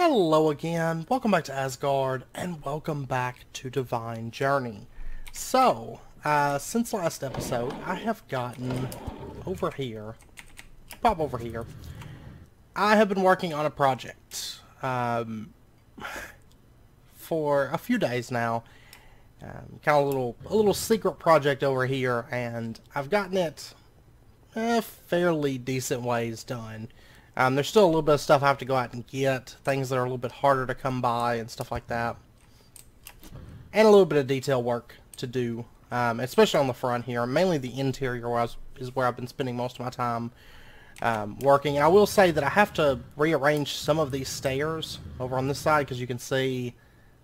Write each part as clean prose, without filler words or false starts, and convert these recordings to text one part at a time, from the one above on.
Hello again, welcome back to Asgard, and welcome back to Divine Journey. So, since last episode, I have gotten over here, pop over here, I have been working on a project, for a few days now, kind of a little secret project over here, and I've gotten it fairly decent ways done. There's still a little bit of stuff I have to go out and get, things that are a little bit harder to come by and stuff like that. And a little bit of detail work to do, especially on the front here. Mainly the interior is where I've been spending most of my time working. And I will say that I have to rearrange some of these stairs over on this side because you can see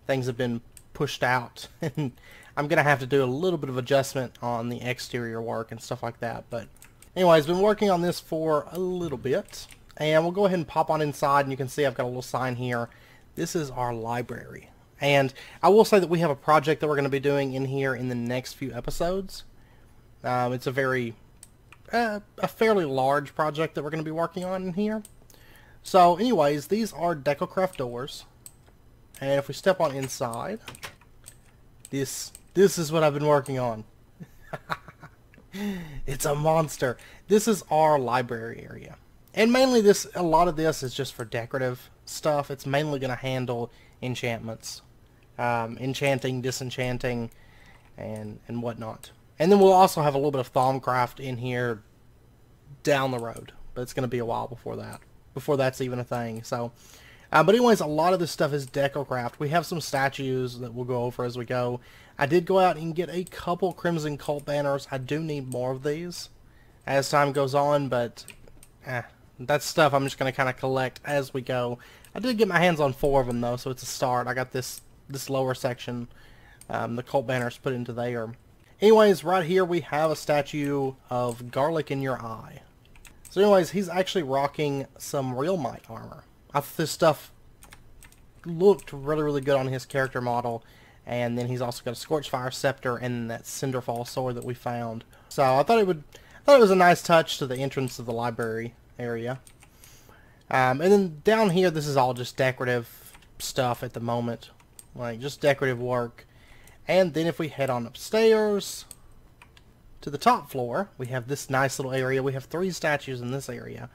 things have been pushed out. And I'm going to have to do a little bit of adjustment on the exterior work and stuff like that. But anyways, been working on this for a little bit. And we'll go ahead and pop on inside, and you can see I've got a little sign here. This is our library. And I will say that we have a project that we're going to be doing in here in the next few episodes. It's a fairly large project that we're going to be working on in here. So anyways, these are DecoCraft doors. And if we step on inside, this is what I've been working on. It's a monster. This is our library area. And mainly a lot of this is just for decorative stuff. It's mainly going to handle enchantments. Enchanting, disenchanting, and whatnot. And then we'll also have a little bit of Thaumcraft in here down the road. But it's going to be a while before that. Before that's even a thing. So, but anyways, a lot of this stuff is DecoCraft. We have some statues that we'll go over as we go. I did go out and get a couple Crimson Cult banners. I do need more of these as time goes on, but that's stuff I'm just going to kind of collect as we go. I did get my hands on 4 of them, though, so it's a start. I got this lower section, the cult banners put into there. Anyways, right here we have a statue of Garlic in Your Eye. So anyways, he's actually rocking some Real Might armor. I thought this stuff looked really, really good on his character model. And then he's also got a Scorchfire Scepter and that Cinderfall sword that we found. So I thought it was a nice touch to the entrance of the library area. And then down here, this is all just decorative stuff at the moment. Like, just decorative work. And then if we head on upstairs to the top floor, we have this nice little area. We have 3 statues in this area.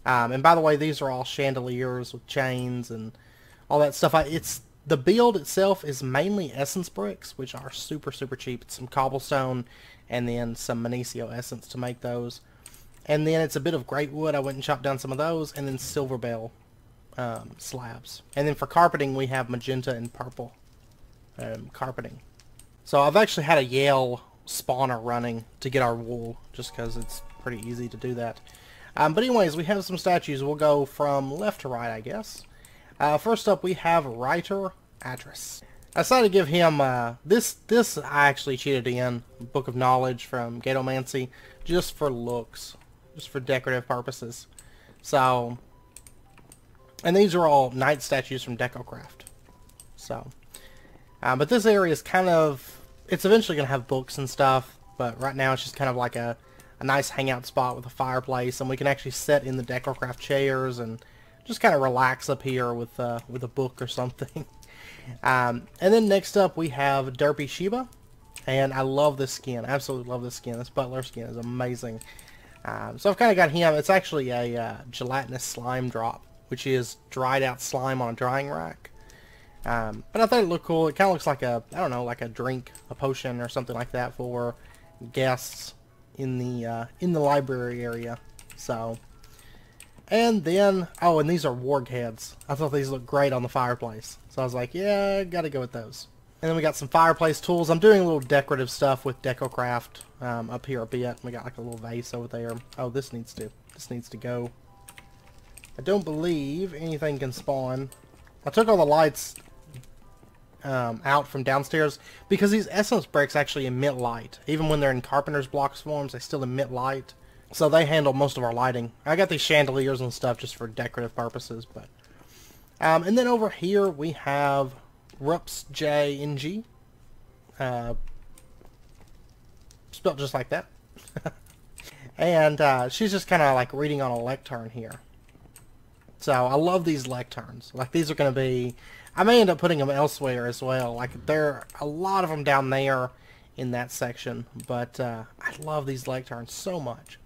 And by the way, these are all chandeliers with chains and all that stuff. The build itself is mainly essence bricks, which are super, super cheap. It's some cobblestone and then some Magnesio essence to make those. And then it's a bit of great wood. I went and chopped down some of those, and then silver bell slabs. And then for carpeting, we have magenta and purple carpeting. So I've actually had a Yale spawner running to get our wool, just because it's pretty easy to do that. But anyways, we have some statues. We'll go from left to right, I guess. First up, we have Writer Atris. I decided to give him this I actually cheated in, Book of Knowledge from Gatomancy, just for looks. Just for decorative purposes. So, and these are all knight statues from DecoCraft. So, but this area is kind of, it's eventually going to have books and stuff, but right now it's just kind of like a nice hangout spot with a fireplace, and we can actually sit in the DecoCraft chairs and just kind of relax up here with a book or something. And then next up we have Derpy Sheba, and I love this skin. Absolutely love this skin. This butler skin is amazing. So I've kind of got him. It's actually a gelatinous slime drop, which is dried out slime on a drying rack. But I thought it looked cool. It kind of looks like I don't know, like a drink, a potion or something like that for guests in the library area. So, and then, oh, and these are warg heads. I thought these looked great on the fireplace. So I was like, yeah, gotta go with those. And then we got some fireplace tools. I'm doing a little decorative stuff with DecoCraft up here a bit. We got like a little vase over there. Oh, this needs to go. I don't believe anything can spawn. I took all the lights out from downstairs because these essence bricks actually emit light. Even when they're in carpenter's blocks forms, they still emit light. So they handle most of our lighting. I got these chandeliers and stuff just for decorative purposes, but and then over here we have Rups JNG, spelled just like that. And she's just kind of like reading on a lectern here. So I love these lecterns. Like these are going to be, I may end up putting them elsewhere as well. Like there are a lot of them down there in that section, but I love these lecterns so much.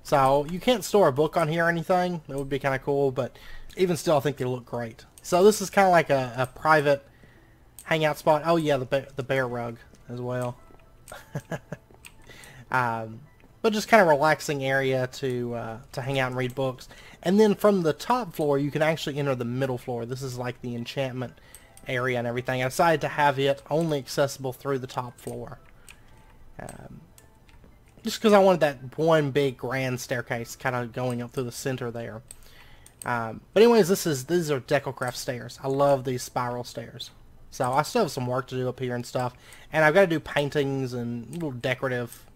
So you can't store a book on here or anything. That would be kind of cool, but even still I think they look great. So this is kind of like a private hangout spot. Oh yeah, the bear rug as well. But just kind of relaxing area to hang out and read books. And then from the top floor, you can actually enter the middle floor. This is like the enchantment area and everything. I decided to have it only accessible through the top floor. Just because I wanted that one big grand staircase kind of going up through the center there. But anyways, these are Decocraft stairs. I love these spiral stairs. So I still have some work to do up here and stuff. And I've got to do paintings and little decorative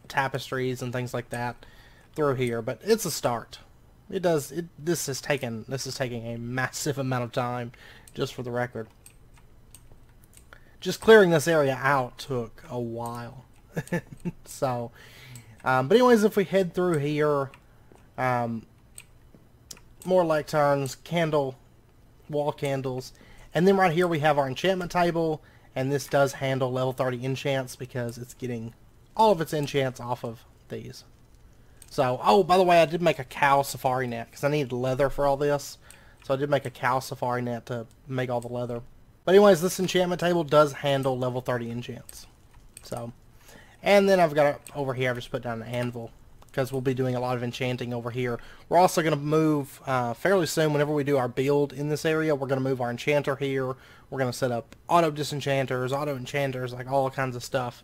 tapestries and things like that through here, but it's a start. This is taking a massive amount of time, just for the record. Just clearing this area out took a while. So but anyways, if we head through here, more lecterns, wall candles, and then right here we have our enchantment table, and this does handle level 30 enchants because it's getting all of its enchants off of these. So, oh, by the way, I did make a cow safari net because I needed leather for all this. So I did make a cow safari net to make all the leather. But anyways, this enchantment table does handle level 30 enchants. So, and then I've got over here, I've just put down an anvil because we'll be doing a lot of enchanting over here. We're also going to move fairly soon. Whenever we do our build in this area, we're going to move our enchanter here. We're going to set up auto disenchanters, auto enchanters, like all kinds of stuff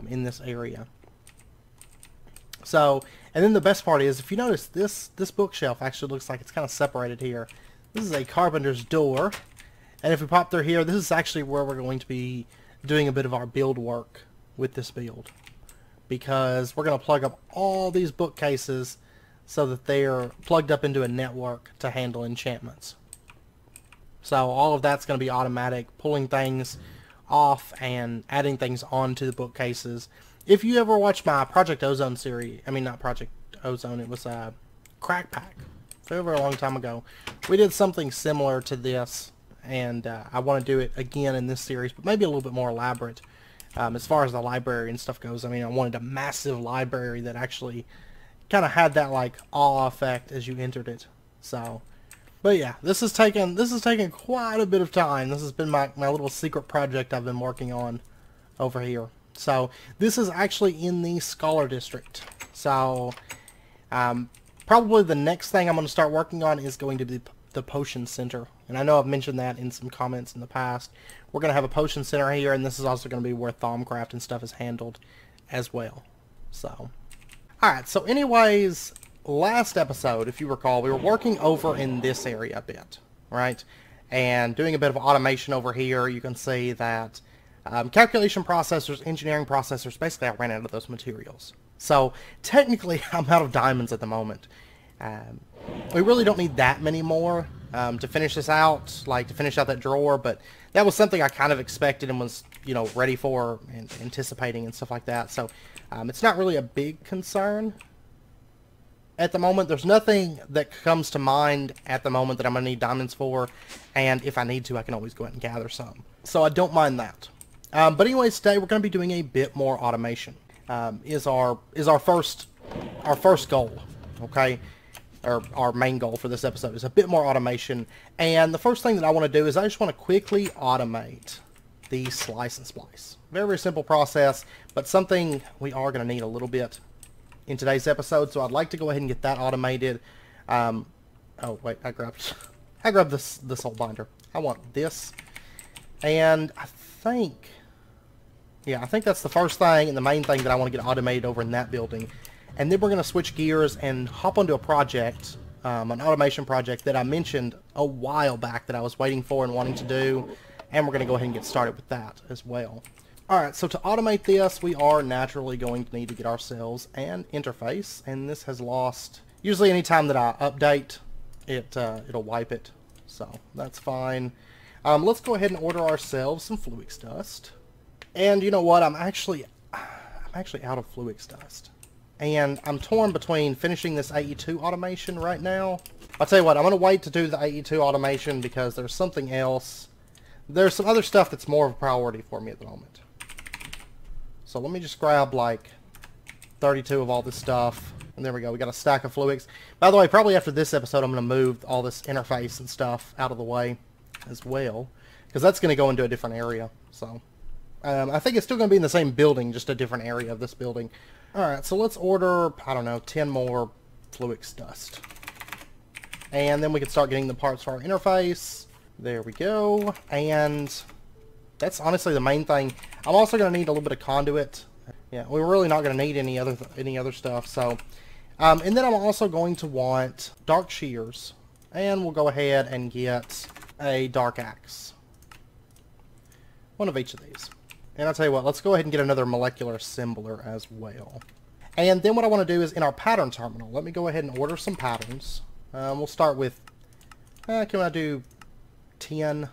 in this area. So, and then the best part is, if you notice, this bookshelf actually looks like it's kind of separated here. This is a carpenter's door, and if we pop through here, this is actually where we're going to be doing a bit of our build work with this build, because we're going to plug up all these bookcases so that they're plugged up into a network to handle enchantments. So all of that's going to be automatic, pulling things off and adding things onto the bookcases. If you ever watched my Project Ozone series, I mean not Project Ozone, it was Crack Pack, over a long time ago. We did something similar to this, and I want to do it again in this series, but maybe a little bit more elaborate. As far as the library and stuff goes, I mean, I wanted a massive library that actually kind of had that like awe effect as you entered it. So, but yeah, this has taken quite a bit of time. This has been my little secret project I've been working on over here. So this is actually in the Scholar District. So probably the next thing I'm going to start working on is going to be the Potion Center. And I know I've mentioned that in some comments in the past. We're going to have a Potion Center here, and this is also going to be where Thaumcraft and stuff is handled as well. So, alright, so anyways, last episode, if you recall, we were working over in this area a bit, right? And doing a bit of automation over here. You can see that calculation processors, engineering processors, basically I ran out of those materials. So technically I'm out of diamonds at the moment. We really don't need that many more to finish this out, like to finish out that drawer, but that was something I kind of expected and was, you know, ready for and anticipating and stuff like that. So it's not really a big concern at the moment. There's nothing that comes to mind at the moment that I'm going to need diamonds for, and if I need to, I can always go ahead and gather some. So I don't mind that. But anyways, today we're going to be doing a bit more automation. Is our first goal, okay? Or our main goal for this episode is a bit more automation. And the first thing that I want to do is I just want to quickly automate the slice and splice. Very, very simple process, but something we are going to need a little bit in today's episode. So I'd like to go ahead and get that automated. Oh wait, I grabbed this old binder. I want this, and I think that's the first thing and the main thing that I want to get automated over in that building. And then we're going to switch gears and hop onto a project, an automation project that I mentioned a while back that I was waiting for and wanting to do. And we're going to go ahead and get started with that as well. Alright, so to automate this, we are naturally going to need to get ourselves an interface. And this has lost, usually anytime that I update, it'll wipe it. So that's fine. Let's go ahead and order ourselves some Fluix dust. And you know what? I'm actually out of Fluix dust. And I'm torn between finishing this AE2 automation right now. I'll tell you what, I'm going to wait to do the AE2 automation because there's something else. There's some other stuff that's more of a priority for me at the moment. So let me just grab like 32 of all this stuff. And there we go. We got a stack of fluids. By the way, probably after this episode, I'm going to move all this interface and stuff out of the way as well. Because that's going to go into a different area. So I think it's still going to be in the same building, just a different area of this building. Alright, so let's order, I don't know, 10 more fluix dust. And then we can start getting the parts for our interface. There we go. And that's honestly the main thing. I'm also going to need a little bit of conduit. Yeah, we're really not going to need any other stuff. So, and then I'm also going to want dark shears. And we'll go ahead and get a dark axe. One of each of these. And I'll tell you what, let's go ahead and get another molecular assembler as well. And then what I want to do is in our pattern terminal, let me go ahead and order some patterns. We'll start with, can I do 10?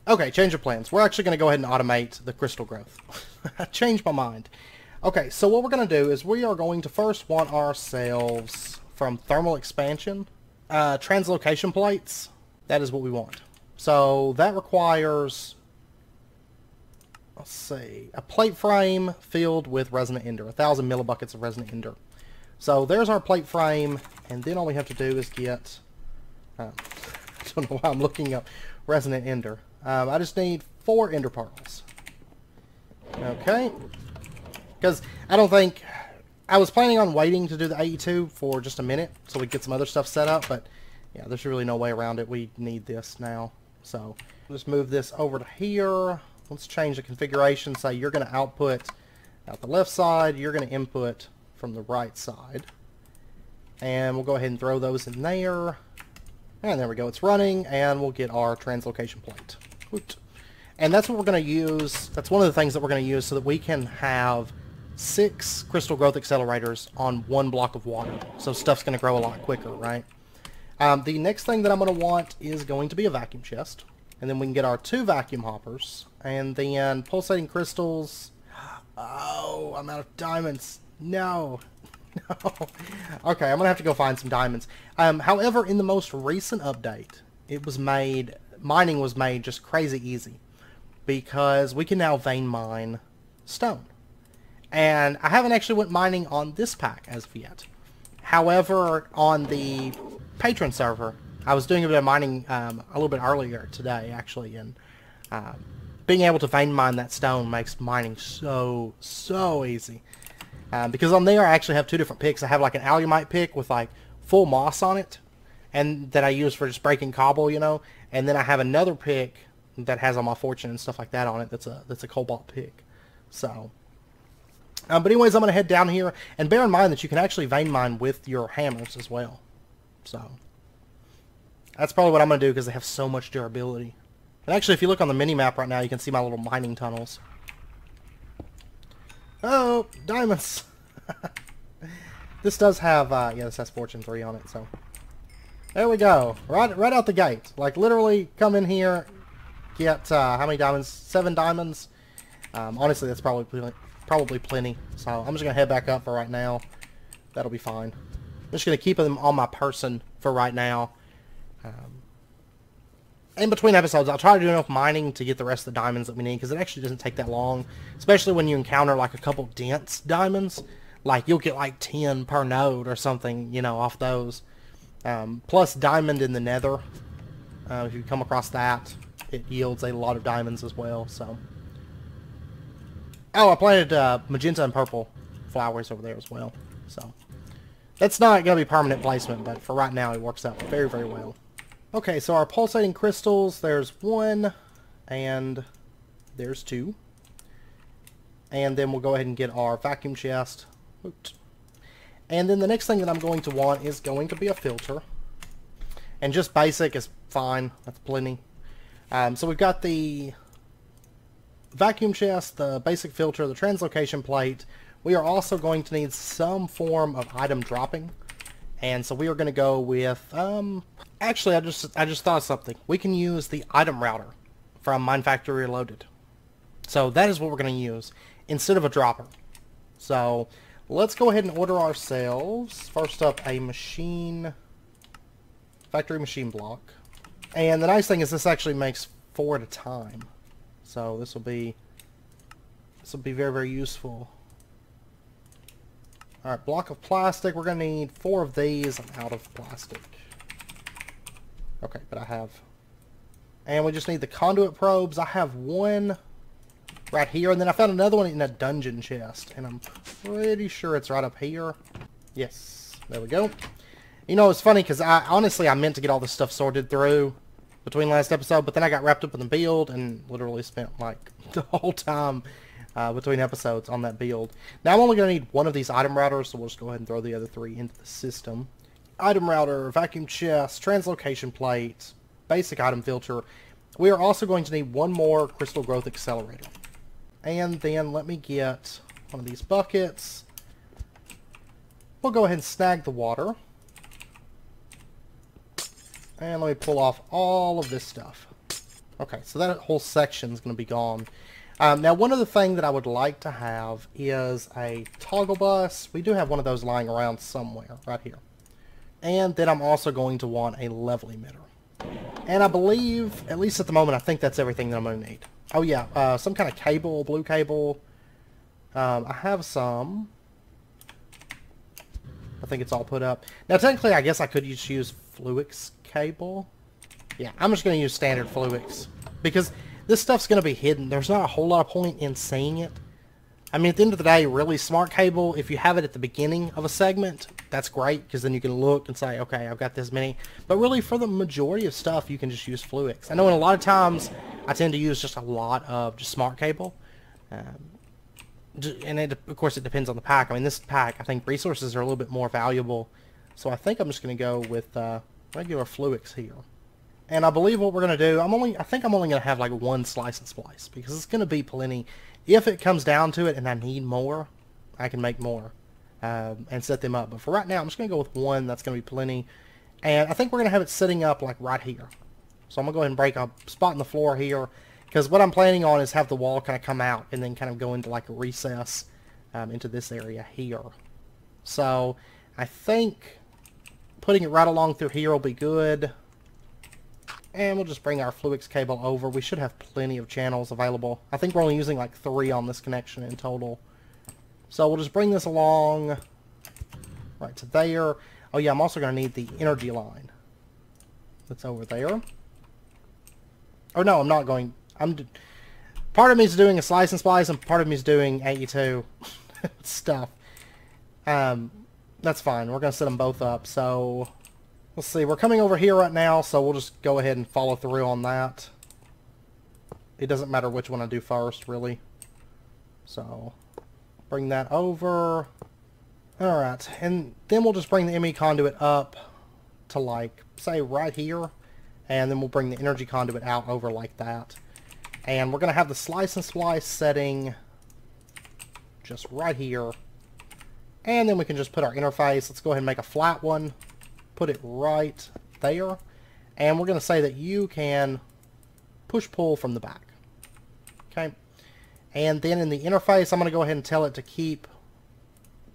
Okay, change of plans. We're actually going to go ahead and automate the crystal growth. I changed my mind. Okay, so what we're going to do is we are going to first want ourselves from thermal expansion, translocation plates. That is what we want. So that requires, let's see, a plate frame filled with resonant ender, 1,000 millibuckets of resonant ender. So there's our plate frame, and then all we have to do is get, I don't know why I'm looking up resonant ender. I just need 4 ender pearls. Okay. Because I don't think, I was planning on waiting to do the AE2 for just a minute so we get some other stuff set up, but yeah, there's really no way around it. We need this now. So let's move this over to here. Let's change the configuration. Say you're going to output out the left side, you're going to input from the right side. And we'll go ahead and throw those in there. And there we go, it's running, and we'll get our translocation plate. And that's what we're going to use, that's one of the things that we're going to use so that we can have 6 crystal growth accelerators on 1 block of water. So stuff's going to grow a lot quicker, right? The next thing that I'm going to want is going to be a vacuum chest. And then we can get our 2 vacuum hoppers. And then pulsating crystals. Oh, I'm out of diamonds. No. No. Okay, I'm going to have to go find some diamonds. However, in the most recent update, it was made, mining was made just crazy easy. Because we can now vein mine stone. And I haven't actually went mining on this pack as of yet. However, on the patron server, I was doing a bit of mining a little bit earlier today, actually, and being able to vein mine that stone makes mining so easy. Because on there I actually have 2 different picks. I have like an alumite pick with like full moss on it, and that I use for just breaking cobble, you know. And then I have another pick that has all my fortune and stuff like that on it. That's a cobalt pick. So, but anyways, I'm gonna head down here, and bear in mind that you can actually vein mine with your hammers as well. So that's probably what I'm gonna do because they have so much durability. And actually, if you look on the mini map right now, you can see my little mining tunnels. Oh, diamonds! This does have, yeah, this has Fortune 3 on it, so. There we go. Right out the gate. Like, literally, come in here, get, how many diamonds? 7 diamonds. Honestly, that's probably plenty. So, I'm just gonna head back up for right now. That'll be fine. I'm just gonna keep them on my person for right now. In between episodes, I'll try to do enough mining to get the rest of the diamonds that we need, because it actually doesn't take that long, especially when you encounter like a couple dense diamonds. Like, you'll get like 10 per node or something, you know, off those. Plus diamond in the nether, if you come across that, it yields a lot of diamonds as well. So, oh, I planted magenta and purple flowers over there as well. So that's not going to be permanent placement, but for right now it works out very well. Okay, so our pulsating crystals, there's 1, and there's 2. And then we'll go ahead and get our vacuum chest. Oops. And then the next thing that I'm going to want is going to be a filter. And just basic is fine, that's plenty. So we've got the vacuum chest, the basic filter, the translocation plate. We are also going to need some form of item dropping. And so we are going to go with, actually I just thought of something. We can use the item router from Mine Factory Reloaded. So that is what we're going to use instead of a dropper. So let's go ahead and order ourselves, first up, a factory machine block. And the nice thing is this actually makes 4 at a time. So this will be very, very useful. Alright, block of plastic. We're going to need 4 of these. I'm out of plastic. Okay, but I have... And we just need the conduit probes. I have one right here, and then I found another one in a dungeon chest, and I'm pretty sure it's right up here. Yes, there we go. You know, it's funny, because honestly, I meant to get all this stuff sorted through between last episode, but then I got wrapped up in the build, and literally spent, like, the whole time between episodes on that build. Now, I'm only going to need one of these item routers, so we'll just go ahead and throw the other 3 into the system. Item router, vacuum chest, translocation plate, basic item filter. We are also going to need one more crystal growth accelerator. And then let me get one of these buckets. We'll go ahead and snag the water. And let me pull off all of this stuff. Okay, so that whole section is going to be gone. Now, one other thing that I would like to have is a toggle bus. We do have one of those lying around somewhere, right here. And then I'm also going to want a level emitter. And I believe, at least at the moment, I think that's everything that I'm going to need. Oh yeah, some kind of cable, blue cable. I have some. I think it's all put up. Now technically, I guess I could just use Fluix cable. Yeah, I'm just going to use standard Fluix. Because this stuff's going to be hidden. There's not a whole lot of point in seeing it. I mean, at the end of the day, really smart cable, if you have it at the beginning of a segment, that's great, because then you can look and say, okay, I've got this many. But really, for the majority of stuff, you can just use Fluix. I know in a lot of times, I tend to use just a lot of just smart cable. And of course, it depends on the pack. I mean, this pack, I think resources are a little bit more valuable. So I think I'm just going to go with regular Fluix here. And I believe what we're going to do, I think I'm only going to have like one slice and splice, because it's going to be plenty. If it comes down to it and I need more, I can make more and set them up. But for right now, I'm just going to go with one. That's going to be plenty. And I think we're going to have it sitting up like right here. So I'm going to go ahead and break a spot in the floor here. Because what I'm planning on is have the wall kind of come out and then kind of go into like a recess into this area here. So I think putting it right along through here will be good. And we'll just bring our Fluix cable over. We should have plenty of channels available. I think we're only using like 3 on this connection in total. So we'll just bring this along right to there. Oh yeah, I'm also going to need the energy line that's over there. Or no, I'm not going... Part of me is doing a slice and splice, and part of me is doing AE2 stuff. That's fine. We're going to set them both up. So... Let's see, we're coming over here right now, so we'll just go ahead and follow through on that. It doesn't matter which one I do first, really. So, bring that over. Alright, and then we'll just bring the ME conduit up to, like, say right here. And then we'll bring the energy conduit out over like that. And we're going to have the slice and splice setting just right here. And then we can just put our interface. Let's go ahead and make a flat one. Put it right there, and we're going to say that you can push-pull from the back. Okay, and then in the interface, I'm going to go ahead and tell it to keep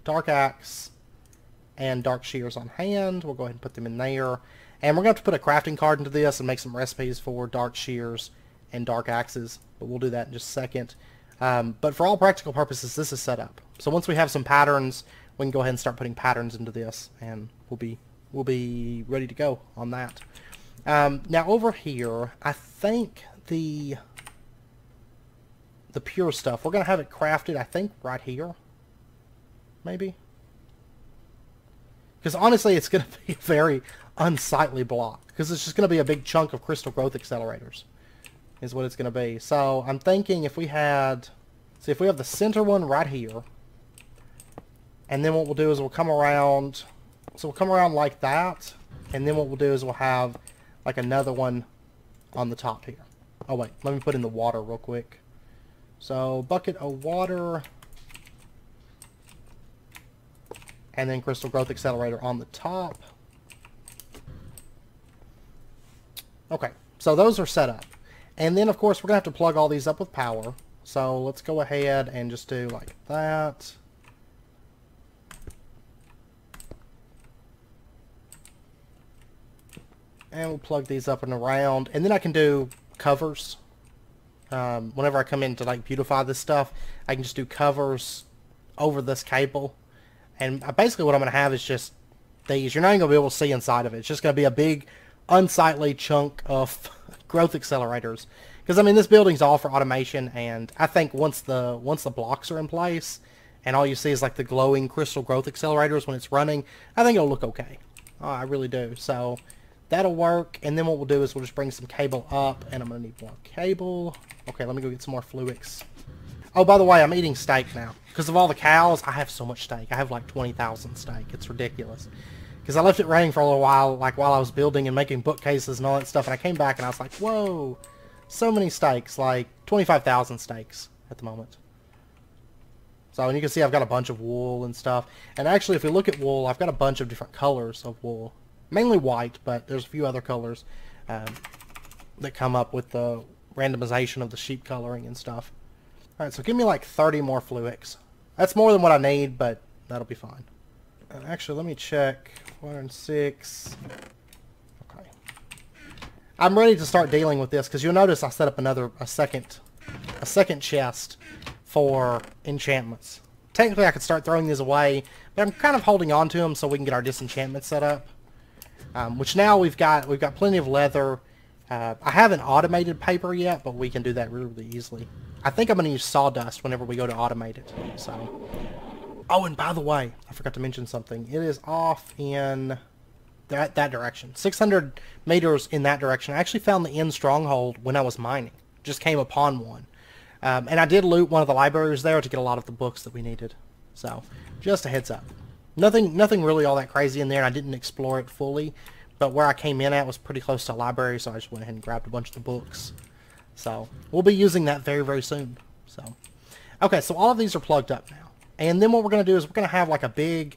Dark Axe and Dark Shears on hand. We'll go ahead and put them in there, and we're going to have to put a crafting card into this and make some recipes for Dark Shears and Dark Axes, but we'll do that in just a second. But for all practical purposes, this is set up. So once we have some patterns, we can go ahead and start putting patterns into this, and we'll be ready to go on that. Now over here, I think the pure stuff, we're going to have it crafted, I think, right here. Maybe? Because honestly, it's going to be a very unsightly block. Because it's just going to be a big chunk of crystal growth accelerators. Is what it's going to be. So I'm thinking if we had... See, if we have the center one right here. And then what we'll do is we'll come around... So we'll come around like that, and then what we'll do is we'll have like another one on the top here. Oh wait, let me put in the water real quick. So bucket of water, and then crystal growth accelerator on the top. Okay, so those are set up. And then of course we're going to have to plug all these up with power. So let's go ahead and just do like that. And we'll plug these up and around. And then I can do covers. Whenever I come in to like beautify this stuff, I can just do covers over this cable. And basically what I'm going to have is just these. You're not even going to be able to see inside of it. It's just going to be a big, unsightly chunk of growth accelerators. Because, I mean, this building's all for automation, and I think once the blocks are in place, and all you see is like the glowing crystal growth accelerators when it's running, I think it'll look okay. Oh, I really do. So that'll work, and then what we'll do is we'll just bring some cable up, and I'm going to need more cable. Okay, let me go get some more fluix. Oh, by the way, I'm eating steak now. Because of all the cows, I have so much steak. I have like 20,000 steak. It's ridiculous. Because I left it running for a little while, like while I was building and making bookcases and all that stuff, and I came back and I was like, whoa, so many steaks, like 25,000 steaks at the moment. So, and you can see I've got a bunch of wool and stuff. And actually, if you look at wool, I've got a bunch of different colors of wool. Mainly white, but there's a few other colors that come up with the randomization of the sheep coloring and stuff. Alright, so give me like 30 more fluix. That's more than what I need, but that'll be fine. And actually, let me check. 106. Okay. I'm ready to start dealing with this, because you'll notice I set up a second chest for enchantments. Technically, I could start throwing these away, but I'm kind of holding on to them so we can get our disenchantment set up. Which now we've got plenty of leather. I haven't automated paper yet, but we can do that really, really easily. I think I'm going to use sawdust whenever we go to automate it. So, oh, and by the way, I forgot to mention something. It is off in that direction. 600 meters in that direction. I actually found the end stronghold when I was mining. Just came upon one. And I did loot one of the libraries there to get a lot of the books that we needed. So, just a heads up. Nothing really all that crazy in there, and I didn't explore it fully. But where I came in at was pretty close to a library, so I just went ahead and grabbed a bunch of the books. So, we'll be using that very, very soon. So, okay, so all of these are plugged up now. And then what we're going to do is we're going to have like a big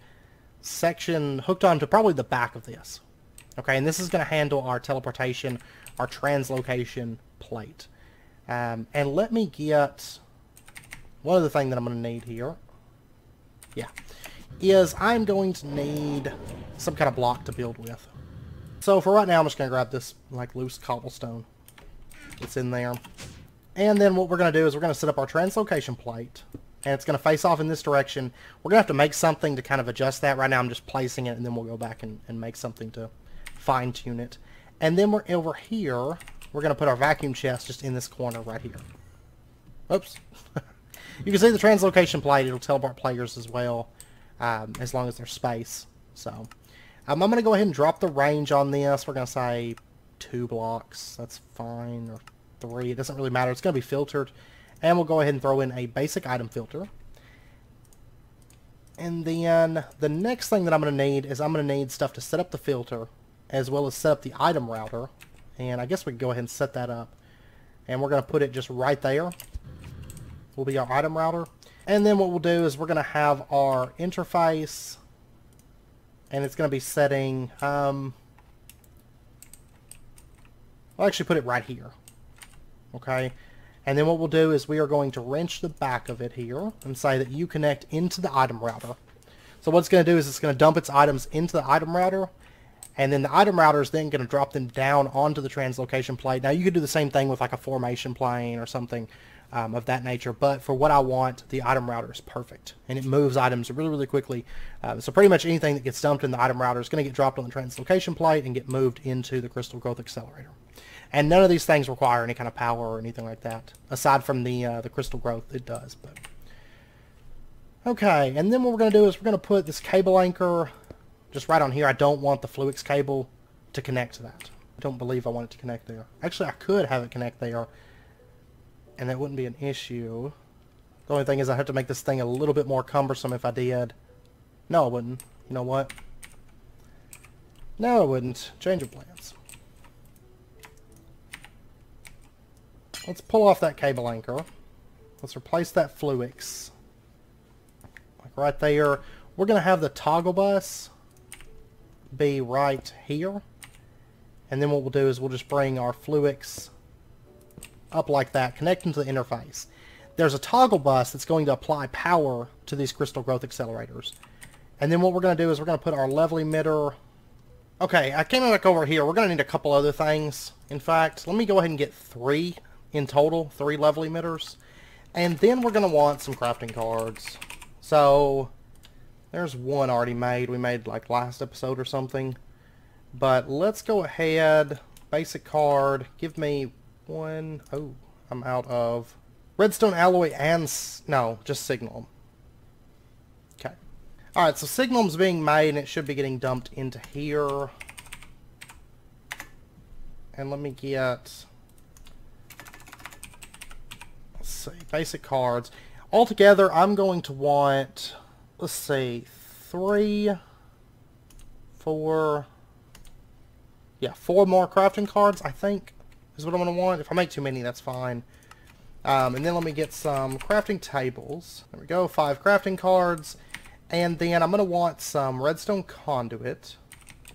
section hooked onto probably the back of this. Okay, and this is going to handle our teleportation, our translocation plate. And let me get one other thing that I'm going to need here. Yeah, is I'm going to need some kind of block to build with. So for right now, I'm just going to grab this like loose cobblestone. It's in there. And then what we're going to do is we're going to set up our translocation plate. And it's going to face off in this direction. We're going to have to make something to kind of adjust that. Right now I'm just placing it, and then we'll go back and make something to fine-tune it. And then we're over here. We're going to put our vacuum chest just in this corner right here. Oops. You can see the translocation plate. It'll teleport players as well, as long as there's space. So, I'm going to go ahead and drop the range on this. We're going to say 2 blocks. That's fine. Or 3. It doesn't really matter. It's going to be filtered. And we'll go ahead and throw in a basic item filter. And then the next thing that I'm going to need is I'm going to need stuff to set up the filter, as well as set up the item router. And I guess we can go ahead and set that up. And we're going to put it just right there. Will be our item router. And then what we'll do is we're going to have our interface. And it's going to be setting... I'll actually put it right here. Okay. And then what we'll do is we are going to wrench the back of it here and say that you connect into the item router. So what it's going to do is it's going to dump its items into the item router, and then the item router is then going to drop them down onto the translocation plate. Now you could do the same thing with like a formation plane or something of that nature, but for what I want, the item router is perfect, and it moves items really, really quickly. So pretty much anything that gets dumped in the item router is going to get dropped on the translocation plate and get moved into the crystal growth accelerator. And none of these things require any kind of power or anything like that, aside from the crystal growth. It does, but okay. And then what we're going to do is we're going to put this cable anchor just right on here. I don't want the fluix cable to connect to that. I don't believe I want it to connect there. Actually, I could have it connect there, and that wouldn't be an issue. The only thing is I have to make this thing a little bit more cumbersome if I did. No, I wouldn't. You know what? No, I wouldn't. Change of plans. Let's pull off that cable anchor. Let's replace that fluix. Like right there. We're going to have the toggle bus be right here. And then what we'll do is we'll just bring our fluix up like that, connecting to the interface. There's a toggle bus that's going to apply power to these crystal growth accelerators. And then what we're going to do is we're going to put our level emitter Okay, I came back over here. We're going to need a couple other things. In fact, let me go ahead and get 3 in total, 3 level emitters. And then we're going to want some crafting cards. So, there's one already made. We made like last episode or something. But let's go ahead. Basic card. Give me one. Oh, I'm out of redstone alloy and... no, just signal. Okay. Alright, so signal's being made and it should be getting dumped into here. And let me get... let's see, basic cards. Altogether, I'm going to want... let's see, 3, 4... yeah, 4 more crafting cards, I think, is what I'm going to want. If I make too many, that's fine. And then let me get some crafting tables. There we go, 5 crafting cards. And then I'm going to want some redstone conduit.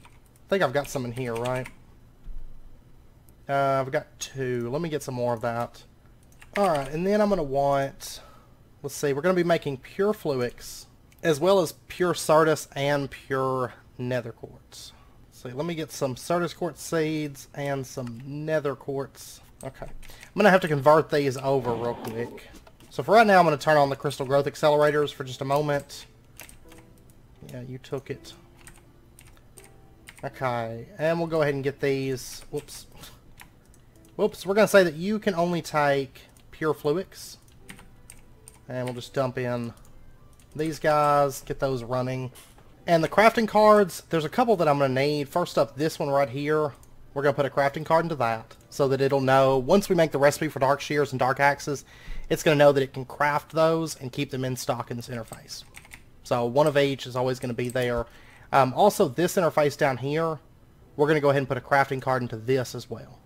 I think I've got some in here, right? I've got 2. Let me get some more of that. Alright, and then I'm going to want... let's see, we're going to be making pure fluix, as well as pure Sardis and pure nether quartz. So let me get some Sardis quartz seeds and some nether quartz. Okay. I'm going to have to convert these over real quick. So for right now, I'm going to turn on the crystal growth accelerators for just a moment. Yeah, you took it. Okay. And we'll go ahead and get these. Whoops. Whoops. We're going to say that you can only take pure fluix. And we'll just dump in these guys, get those running. And the crafting cards, there's a couple that I'm going to need. First up, this one right here. We're going to put a crafting card into that so that it'll know, once we make the recipe for dark shears and dark axes, it's going to know that it can craft those and keep them in stock in this interface. So one of each is always going to be there. Also, this interface down here, we're going to go ahead and put a crafting card into this as well.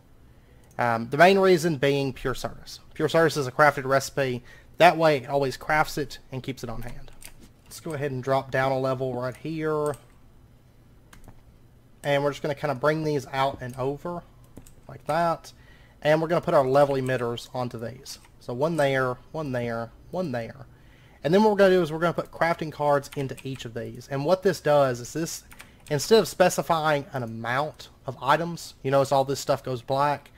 The main reason being pure Sardis. Pure Sardis is a crafted recipe. That way, it always crafts it and keeps it on hand. Let's go ahead and drop down a level right here. And we're just going to kind of bring these out and over like that. And we're going to put our level emitters onto these. So one there, one there, one there. And then what we're going to do is we're going to put crafting cards into each of these. And what this does is this, instead of specifying an amount of items, you notice all this stuff goes black.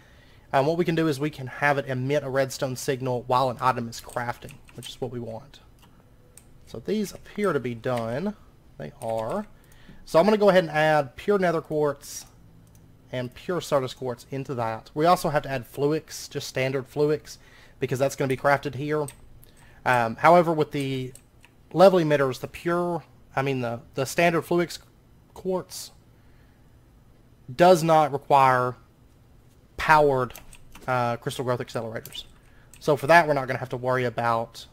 What we can do is we can have it emit a redstone signal while an item is crafting, which is what we want. So these appear to be done. They are. So I'm going to go ahead and add pure nether quartz and pure Sardis quartz into that. We also have to add fluix, just standard fluix, because that's going to be crafted here. However, with the level emitters, the standard fluix quartz does not require powered crystal growth accelerators. So for that, we're not going to have to worry about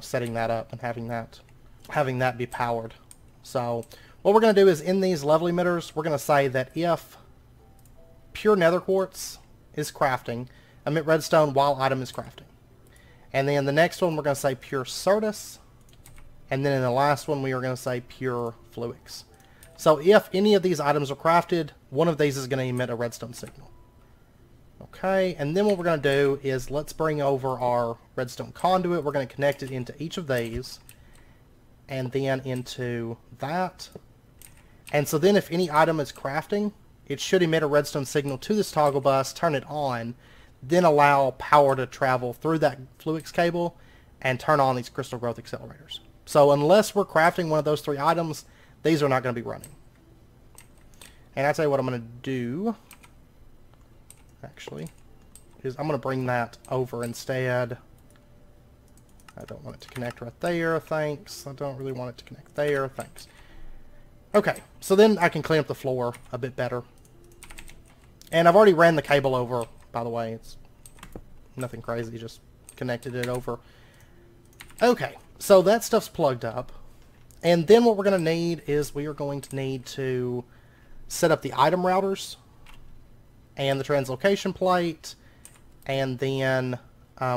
setting that up and having that be powered. So what we're going to do is in these level emitters, we're going to say that if pure nether quartz is crafting, emit redstone while item is crafting. And then the next one, we're going to say pure Sardis. And then in the last one, we are going to say pure fluix. So if any of these items are crafted, one of these is going to emit a redstone signal. Okay, and then what we're going to do is let's bring over our redstone conduit. We're going to connect it into each of these. And then into that. And so then if any item is crafting, it should emit a redstone signal to this toggle bus, turn it on, then allow power to travel through that fluix cable and turn on these crystal growth accelerators. So unless we're crafting one of those 3 items, these are not going to be running. And I'll tell you what I'm going to do, actually, is I'm going to bring that over instead. I don't want it to connect right there, thanks. I don't really want it to connect there, thanks. Okay, so then I can clean up the floor a bit better. And I've already ran the cable over, by the way. It's nothing crazy, just connected it over. Okay, so that stuff's plugged up. And then what we're going to need is we are going to need to set up the item routers and the translocation plate, and then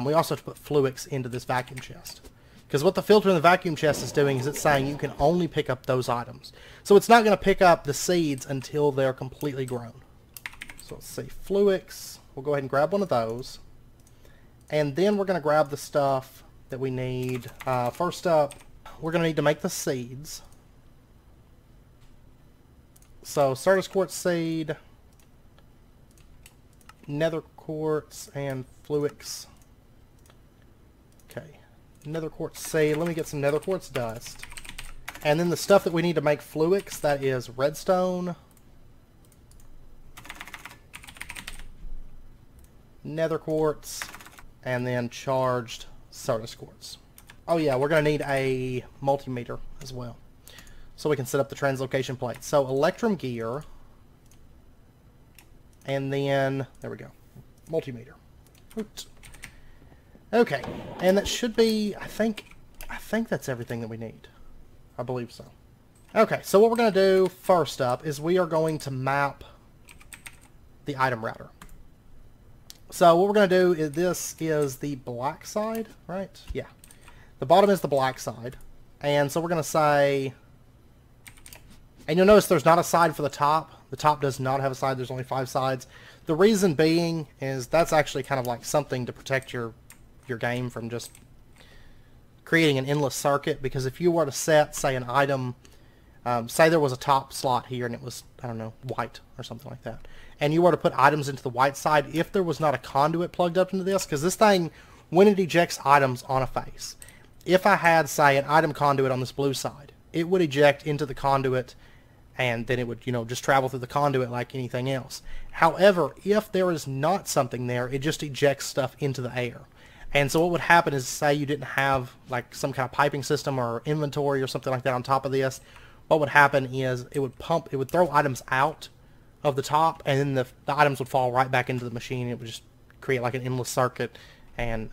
we also have to put fluix into this vacuum chest. Because what the filter in the vacuum chest is doing is it's saying you can only pick up those items. So it's not going to pick up the seeds until they're completely grown. So let's see, fluix. We'll go ahead and grab one of those. And then we're going to grab the stuff that we need. First up, we're going to need to make the seeds. So Certus Quartz Seed, Nether Quartz, and Fluix. Okay, Nether Quartz Seed. Let me get some Nether Quartz Dust. And then the stuff that we need to make Fluix, that is redstone, Nether Quartz, and then charged Certus Quartz. Oh yeah, we're going to need a multimeter as well, so we can set up the translocation plate. So Electrum Gear, and then, there we go, multimeter. Oops. Okay, and that should be, I think that's everything that we need. I believe so. Okay, so what we're going to do first up is we are going to map the item router. So what we're going to do is, this is the black side, right? Yeah. The bottom is the black side. And so we're going to say, and you'll notice there's not a side for the top. The top does not have a side. There's only 5 sides. The reason being is that's actually kind of like something to protect your game from just creating an endless circuit. Because if you were to set, say, an item, say there was a top slot here and it was, I don't know, white or something like that, and you were to put items into the white side, if there was not a conduit plugged up into this, because this thing, when it ejects items on a face, if I had, say, an item conduit on this blue side, it would eject into the conduit, and then it would, you know, just travel through the conduit like anything else. However, if there is not something there, it just ejects stuff into the air. And so what would happen is, say you didn't have like some kind of piping system or inventory or something like that on top of this, what would happen is it would throw items out of the top, and then the items would fall right back into the machine. It would just create like an endless circuit and,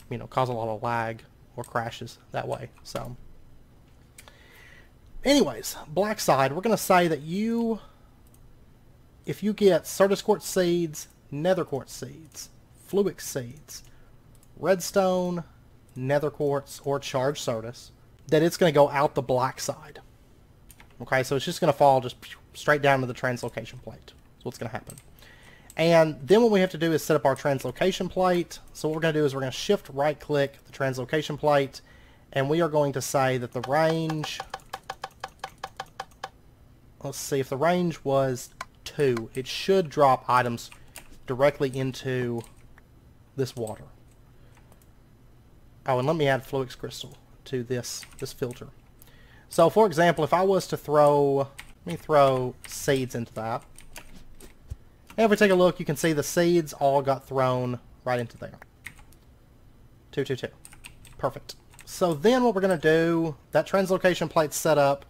you know, cause a lot of lag or crashes that way. So anyways, black side, we're going to say that if you get Certus Quartz Seeds, Nether Quartz Seeds, Fluix Seeds, redstone, Nether Quartz, or charged Certus, that it's going to go out the black side. Okay, so it's just going to fall just straight down to the translocation plate. That's what's going to happen. And then what we have to do is set up our translocation plate. So what we're going to do is we're going to shift right click the translocation plate, and we are going to say that the range, let's see, if the range was 2, it should drop items directly into this water. Oh, and let me add Fluix Crystal to this filter. So for example, if I was to let me throw seeds into that. And if we take a look, you can see the seeds all got thrown right into there. 2, 2, 2. Perfect. So then what we're going to do, that translocation plate's set up,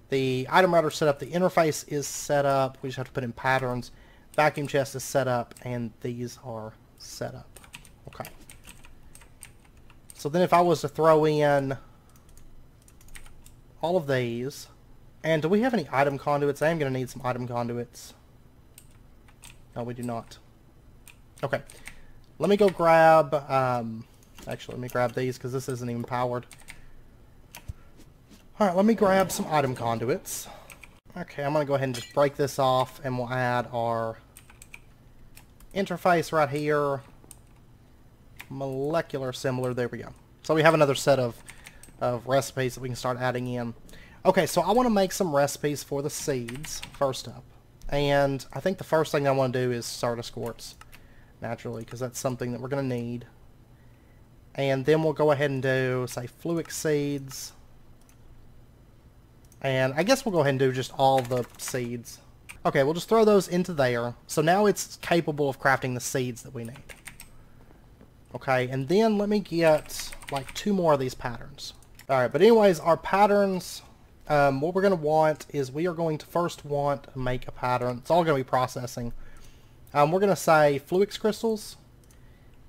the item router set up, the interface is set up, we just have to put in patterns, vacuum chest is set up, and these are set up. Okay. So then if I was to throw in all of these, and do we have any item conduits? I am going to need some item conduits. No, we do not. Okay. Let me go grab, actually let me grab these because this isn't even powered. Alright, let me grab some item conduits. Okay, I'm going to go ahead and just break this off, and we'll add our interface right here. Molecular assembler, there we go. So we have another set of recipes that we can start adding in. Okay, so I want to make some recipes for the seeds first up. And I think the first thing I want to do is Certus Quartz, naturally, because that's something that we're going to need. And then we'll go ahead and do, say, Fluix Seeds. And I guess we'll go ahead and do just all the seeds. Okay, we'll just throw those into there. So now it's capable of crafting the seeds that we need. Okay, and then let me get like 2 more of these patterns. Alright, but anyways, our patterns, what we're going to want is we are going to first want to make a pattern. It's all going to be processing. We're going to say Fluix Crystals.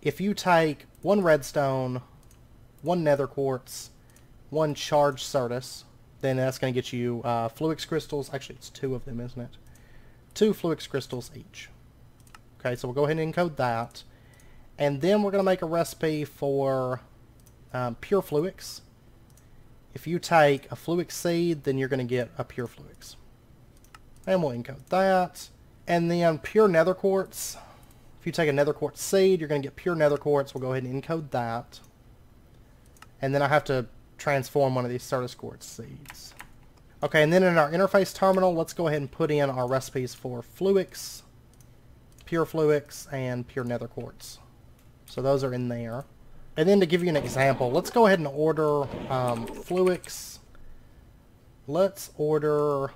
If you take 1 redstone, 1 nether quartz, 1 charged Certus, then that's going to get you Fluix Crystals. Actually, it's 2 of them, isn't it? 2 Fluix Crystals each. Okay, so we'll go ahead and encode that. And then we're going to make a recipe for pure Fluix. If you take a Fluix seed, then you're going to get a pure Fluix. And we'll encode that. And then pure nether quartz. If you take a nether quartz seed, you're going to get pure nether quartz. We'll go ahead and encode that. And then I have to transform one of these Certus Quartz seeds. Okay, and then in our interface terminal, let's go ahead and put in our recipes for Fluix, Pure Fluix, and Pure Nether Quartz. So those are in there. And then to give you an example, let's go ahead and order Fluix. Let's order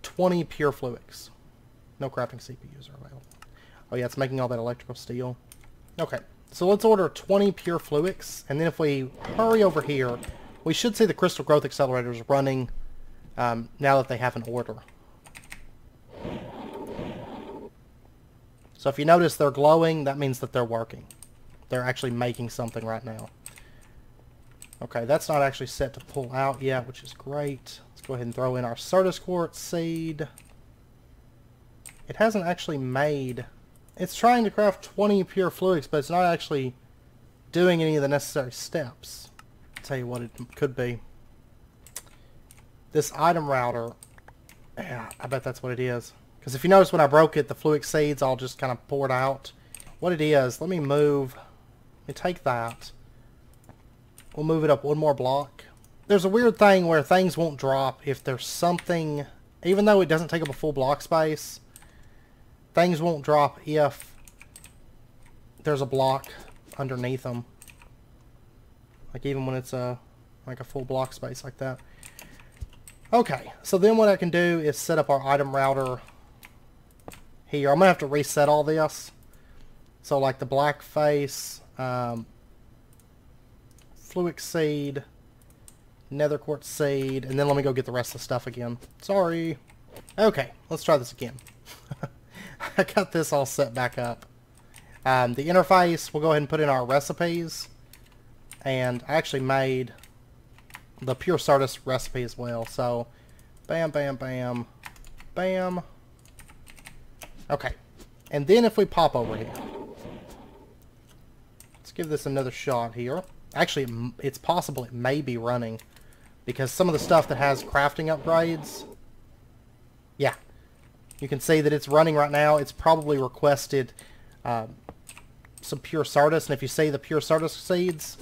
20 Pure Fluix. No crafting CPUs are available. Oh yeah, it's making all that electrical steel. Okay, so let's order 20 Pure Fluix, and then if we hurry over here, we should see the Crystal Growth Accelerators running now that they have an order. So if you notice they're glowing, that means that they're working. They're actually making something right now. Okay, that's not actually set to pull out yet, which is great. Let's go ahead and throw in our Certus Quartz seed. It hasn't actually made... It's trying to craft 20 Pure Fluix, but it's not actually doing any of the necessary steps. I'll tell you what it could be. This item router, yeah, I bet that's what it is. Because if you notice when I broke it, the Fluix seeds all just kind of poured out. What it is, let me take that. We'll move it up one more block. There's a weird thing where things won't drop if there's something, even though it doesn't take up a full block space, things won't drop if there's a block underneath them. Like even when it's like a full block space like that. Okay, so then what I can do is set up our item router here. I'm going to have to reset all this. So like the black face, Fluix seed, Nether Quartz seed, and then let me go get the rest of the stuff again. Sorry. Okay, let's try this again. I got this all set back up. The interface, we'll go ahead and put in our recipes. And I actually made the Pure Certus recipe as well. So, bam, bam, bam, bam. Okay. And then if we pop over here. Let's give this another shot here. Actually, it's possible it may be running. Because some of the stuff that has crafting upgrades... Yeah. You can see that it's running right now. It's probably requested some Pure Certus. And if you see the Pure Certus seeds...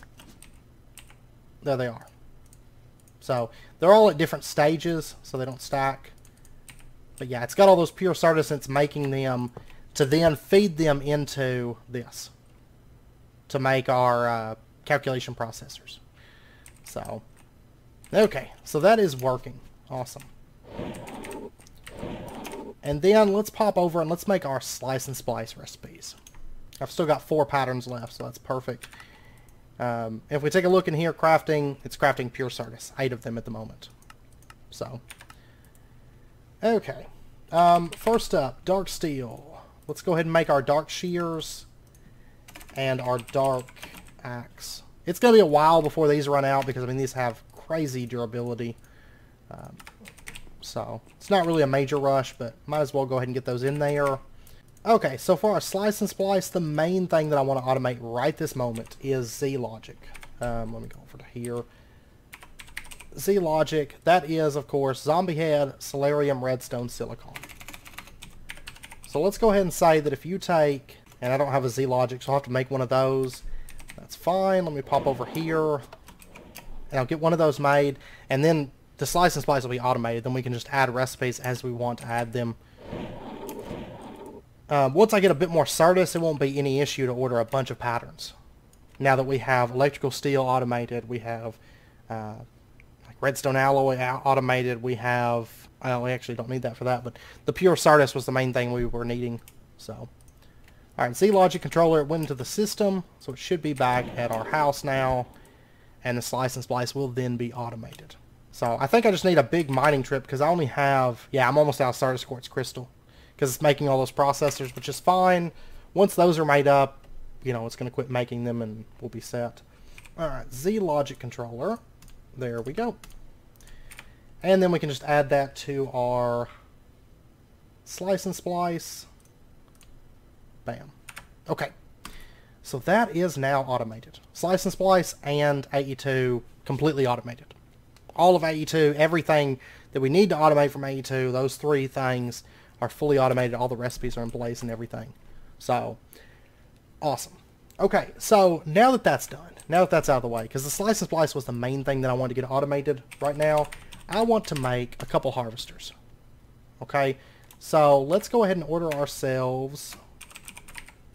There they are. So, they're all at different stages, so they don't stack. But yeah, it's got all those Pure Certus, and it's making them to then feed them into this. To make our calculation processors. So, okay. So that is working. Awesome. And then let's pop over and let's make our slice and splice recipes. I've still got 4 patterns left, so that's perfect. If we take a look in here, crafting, it's crafting Pure Certus. 8 of them at the moment. So, okay. First up, dark steel. Let's go ahead and make our dark shears and our dark axe. It's going to be a while before these run out because, I mean, these have crazy durability. So, it's not really a major rush, but might as well go ahead and get those in there. Okay, so for our slice and splice, the main thing that I want to automate right this moment is Z-Logic. Let me go over to here. Z-Logic, that is, of course, Zombie Head, Solarium, Redstone, Silicon. So let's go ahead and say that if you take, and I don't have a Z-Logic, so I'll have to make one of those. That's fine. Let me pop over here, and I'll get one of those made, and then the slice and splice will be automated. Then we can just add recipes as we want to add them. Once I get a bit more Certus, it won't be any issue to order a bunch of patterns. Now that we have electrical steel automated, we have like redstone alloy automated, we have... Well, we actually don't need that for that, but the Pure Certus was the main thing we were needing. So, alright, Z-Logic controller, it went into the system, so it should be back at our house now, and the slice and splice will then be automated. So, I think I just need a big mining trip, because I only have... Yeah, I'm almost out of Certus Quartz Crystal. Because it's making all those processors, which is fine. Once those are made up, you know, it's going to quit making them and we'll be set. Alright, Z-Logic controller. There we go. And then we can just add that to our slice and splice. Bam. Okay. So that is now automated. Slice and splice and AE2 completely automated. All of AE2, everything that we need to automate from AE2, those 3 things are fully automated. All the recipes are in place and everything. So, awesome. Okay, so now that that's done, now that that's out of the way, because the slice and splice was the main thing that I wanted to get automated right now, I want to make a couple harvesters. Okay, so let's go ahead and order ourselves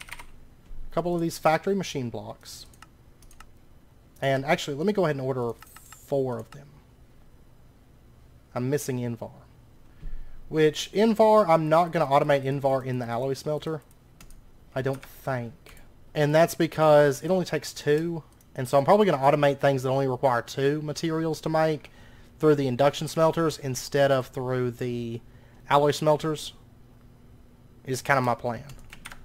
a couple of these factory machine blocks. And actually, let me go ahead and order 4 of them. I'm missing Invar. Which, Invar, I'm not going to automate Invar in the alloy smelter. I don't think. And that's because it only takes 2. And so I'm probably going to automate things that only require 2 materials to make through the induction smelters instead of through the alloy smelters. Is kind of my plan.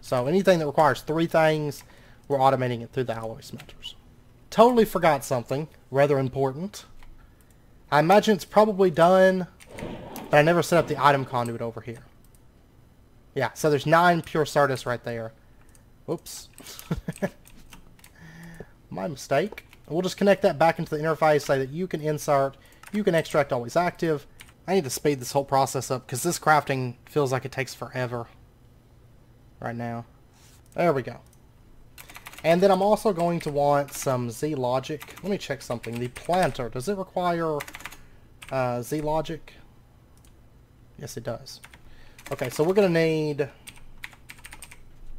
So anything that requires 3 things, we're automating it through the alloy smelters. Totally forgot something rather important. I imagine it's probably done, but I never set up the item conduit over here. Yeah, so there's 9 pure Sardis right there. Whoops. My mistake. We'll just connect that back into the interface so that you can insert, you can extract always active. I need to speed this whole process up because this crafting feels like it takes forever right now. There we go. And then I'm also going to want some Z-Logic. Let me check something. The planter, does it require Z-Logic? Yes, it does. Okay, so we're going to need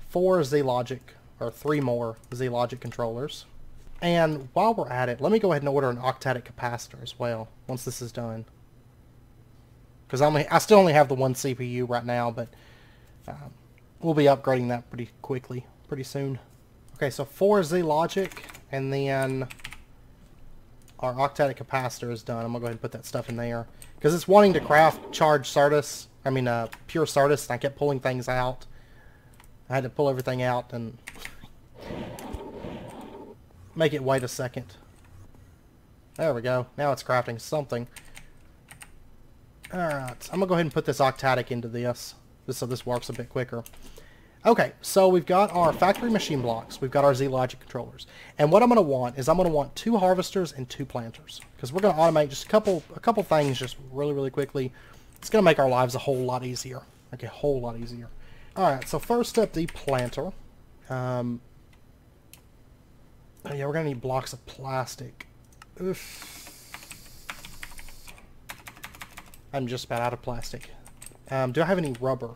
4 Z-Logic, or 3 more Z-Logic controllers. And while we're at it, let me go ahead and order an octatic capacitor as well, once this is done. Because I still only have the 1 CPU right now, but we'll be upgrading that pretty quickly, pretty soon. Okay, so 4 Z-Logic, and then our octatic capacitor is done. I'm going to go ahead and put that stuff in there. Because it's wanting to craft charged Sardis, pure Sardis, and I kept pulling things out. I had to pull everything out and make it wait a second. There we go. Now it's crafting something. Alright, I'm going to go ahead and put this octatic into this, just so this works a bit quicker. Okay, so we've got our factory machine blocks. We've got our Z-Logic controllers. And what I'm going to want is I'm going to want 2 harvesters and 2 planters. Because we're going to automate just a couple things just really quickly. It's going to make our lives a whole lot easier. Like a whole lot easier. Alright, so first up, the planter. Oh yeah, we're going to need blocks of plastic. Oof. I'm just about out of plastic. Do I have any rubber?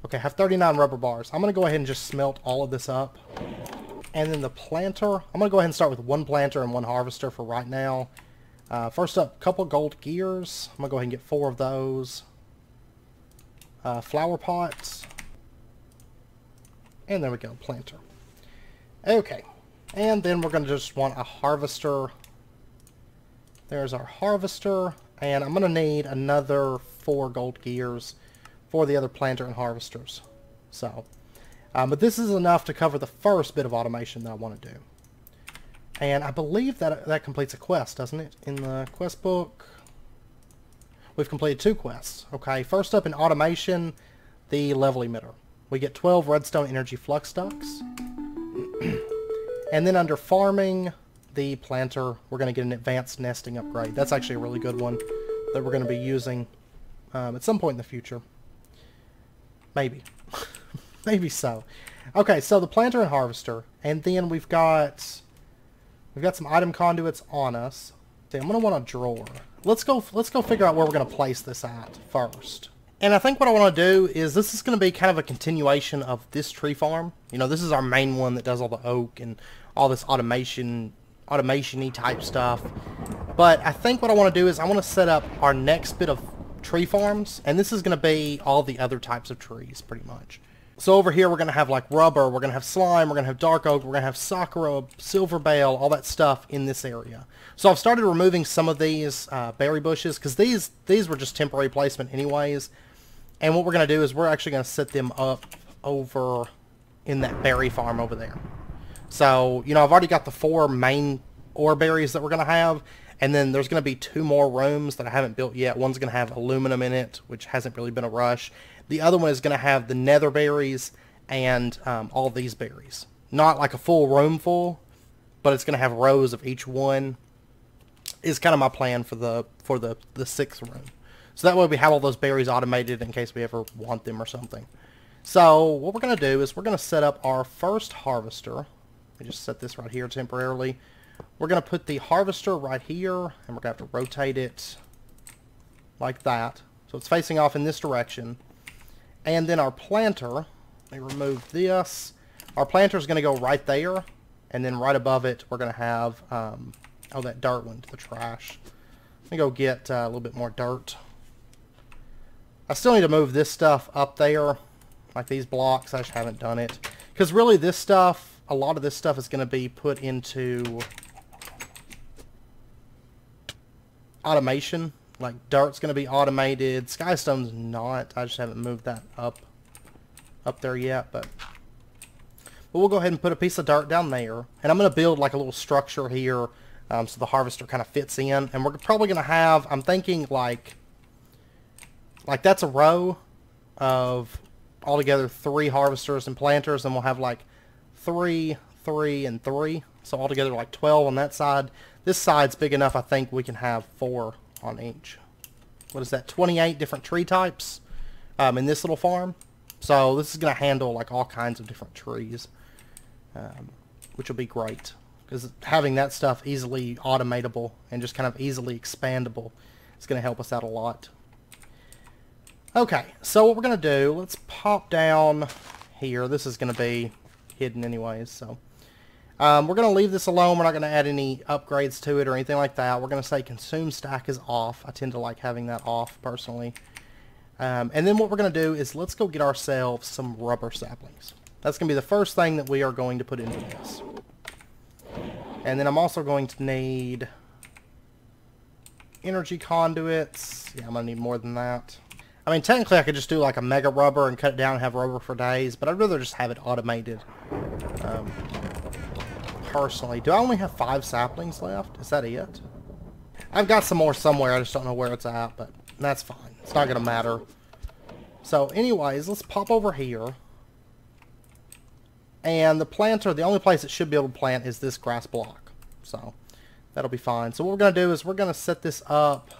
Okay, I have 39 rubber bars. I'm going to go ahead and just smelt all of this up. And then the planter, I'm going to go ahead and start with 1 planter and 1 harvester for right now. First up, couple gold gears. I'm going to go ahead and get 4 of those. Flower pots. And there we go, planter. Okay, and then we're going to just want a harvester. There's our harvester. And I'm going to need another 4 gold gears for the other planter and harvesters. So, but this is enough to cover the first bit of automation that I want to do. And I believe that completes a quest, doesn't it? In the quest book, we've completed 2 quests. Okay, first up in automation, the level emitter. We get 12 redstone energy flux ducts. And then under farming, the planter, we're going to get an advanced nesting upgrade. That's actually a really good one that we're going to be using at some point in the future. Maybe. Maybe so. Okay, so the planter and harvester, and then we've got some item conduits on us. See, I'm going to want a drawer. Let's go figure out where we're going to place this at first. And I think what I want to do is this is going to be kind of a continuation of this tree farm. You know, this is our main one that does all the oak and all this automation-y type stuff. But I think what I want to do is I want to set up our next bit of tree farms, and this is going to be all the other types of trees, pretty much. So over here we're going to have like rubber, we're going to have slime, we're going to have dark oak, we're going to have sakura, silver bale, all that stuff in this area. So I've started removing some of these berry bushes, because these were just temporary placement anyways. And what we're going to do is we're actually going to set them up over in that berry farm over there. So, you know, I've already got the 4 main ore berries that we're going to have, and then there's going to be 2 more rooms that I haven't built yet. One's going to have aluminum in it, which hasn't really been a rush. The other one is going to have the nether berries and all these berries. Not like a full room full, but it's going to have rows of each one. Is kind of my plan for the 6th room. So that way we have all those berries automated in case we ever want them or something. So what we're going to do is we're going to set up our first harvester. Let me just set this right here temporarily. We're going to put the harvester right here, and we're going to have to rotate it like that. So it's facing off in this direction. And then our planter, let me remove this. Our planter is going to go right there, and then right above it, we're going to have, oh, that dirt went to the trash. Let me go get a little bit more dirt. I still need to move this stuff up there, like these blocks. I just haven't done it. Because really this stuff, a lot of this stuff is going to be put into automation. Like dirt's going to be automated. Skystone's not. I just haven't moved that up there yet. But we'll go ahead and put a piece of dirt down there. And I'm going to build like a little structure here so the harvester kind of fits in. And we're probably going to have, I'm thinking like that's a row of altogether 3 harvesters and planters. And we'll have like 3, 3, and 3. So altogether like 12 on that side. This side's big enough, I think we can have 4 on each. What is that? 28 different tree types in this little farm. So this is going to handle like all kinds of different trees, which will be great because having that stuff easily automatable and just kind of easily expandable is going to help us out a lot. Okay, so what we're going to do, let's pop down here. This is going to be hidden anyways, so we're going to leave this alone. We're not going to add any upgrades to it or anything like that. We're going to say consume stack is off. I tend to like having that off personally. And then what we're going to do is let's go get ourselves some rubber saplings. That's going to be the first thing that we are going to put into this. And then I'm also going to need energy conduits. Yeah, I'm going to need more than that. I mean, technically I could just do like a mega rubber and cut it down and have rubber for days, but I'd rather just have it automated. Personally. Do I only have 5 saplings left? Is that it? I've got some more somewhere. I just don't know where it's at, but that's fine. It's not going to matter. So anyways, let's pop over here. And the planter, the only place it should be able to plant is this grass block. So that'll be fine. So what we're going to do is we're going to set this up.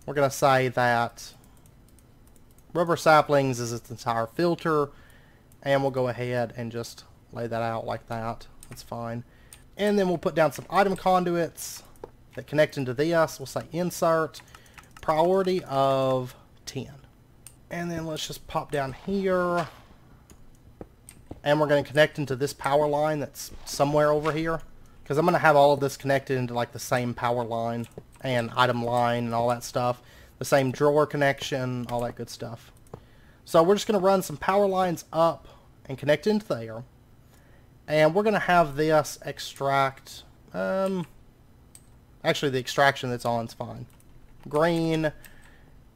We're going to say that rubber saplings is its entire filter. And we'll go ahead and just lay that out like that. That's fine. And then we'll put down some item conduits that connect into this. We'll say insert priority of 10. And then let's just pop down here. And we're going to connect into this power line that's somewhere over here. Because I'm going to have all of this connected into like the same power line and item line and all that stuff. The same drawer connection, all that good stuff. So we're just going to run some power lines up and connect into there. And we're going to have this extract, actually the extraction that's on is fine. Green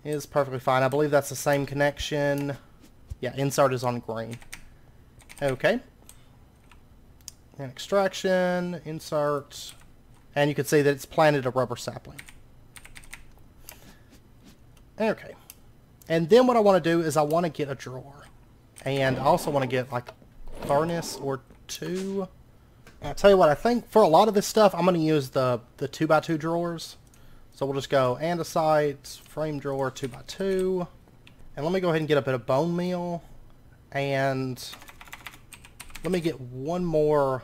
is perfectly fine. I believe that's the same connection. Yeah, insert is on green. Okay. And extraction, insert, and you can see that it's planted a rubber sapling. Okay. And then what I want to do is I want to get a drawer. And I also want to get like furnace or 2. And I'll tell you what, I think for a lot of this stuff, I'm going to use the 2x2 drawers. So we'll just go andesite, frame drawer, 2x2. And let me go ahead and get a bit of bone meal. And let me get one more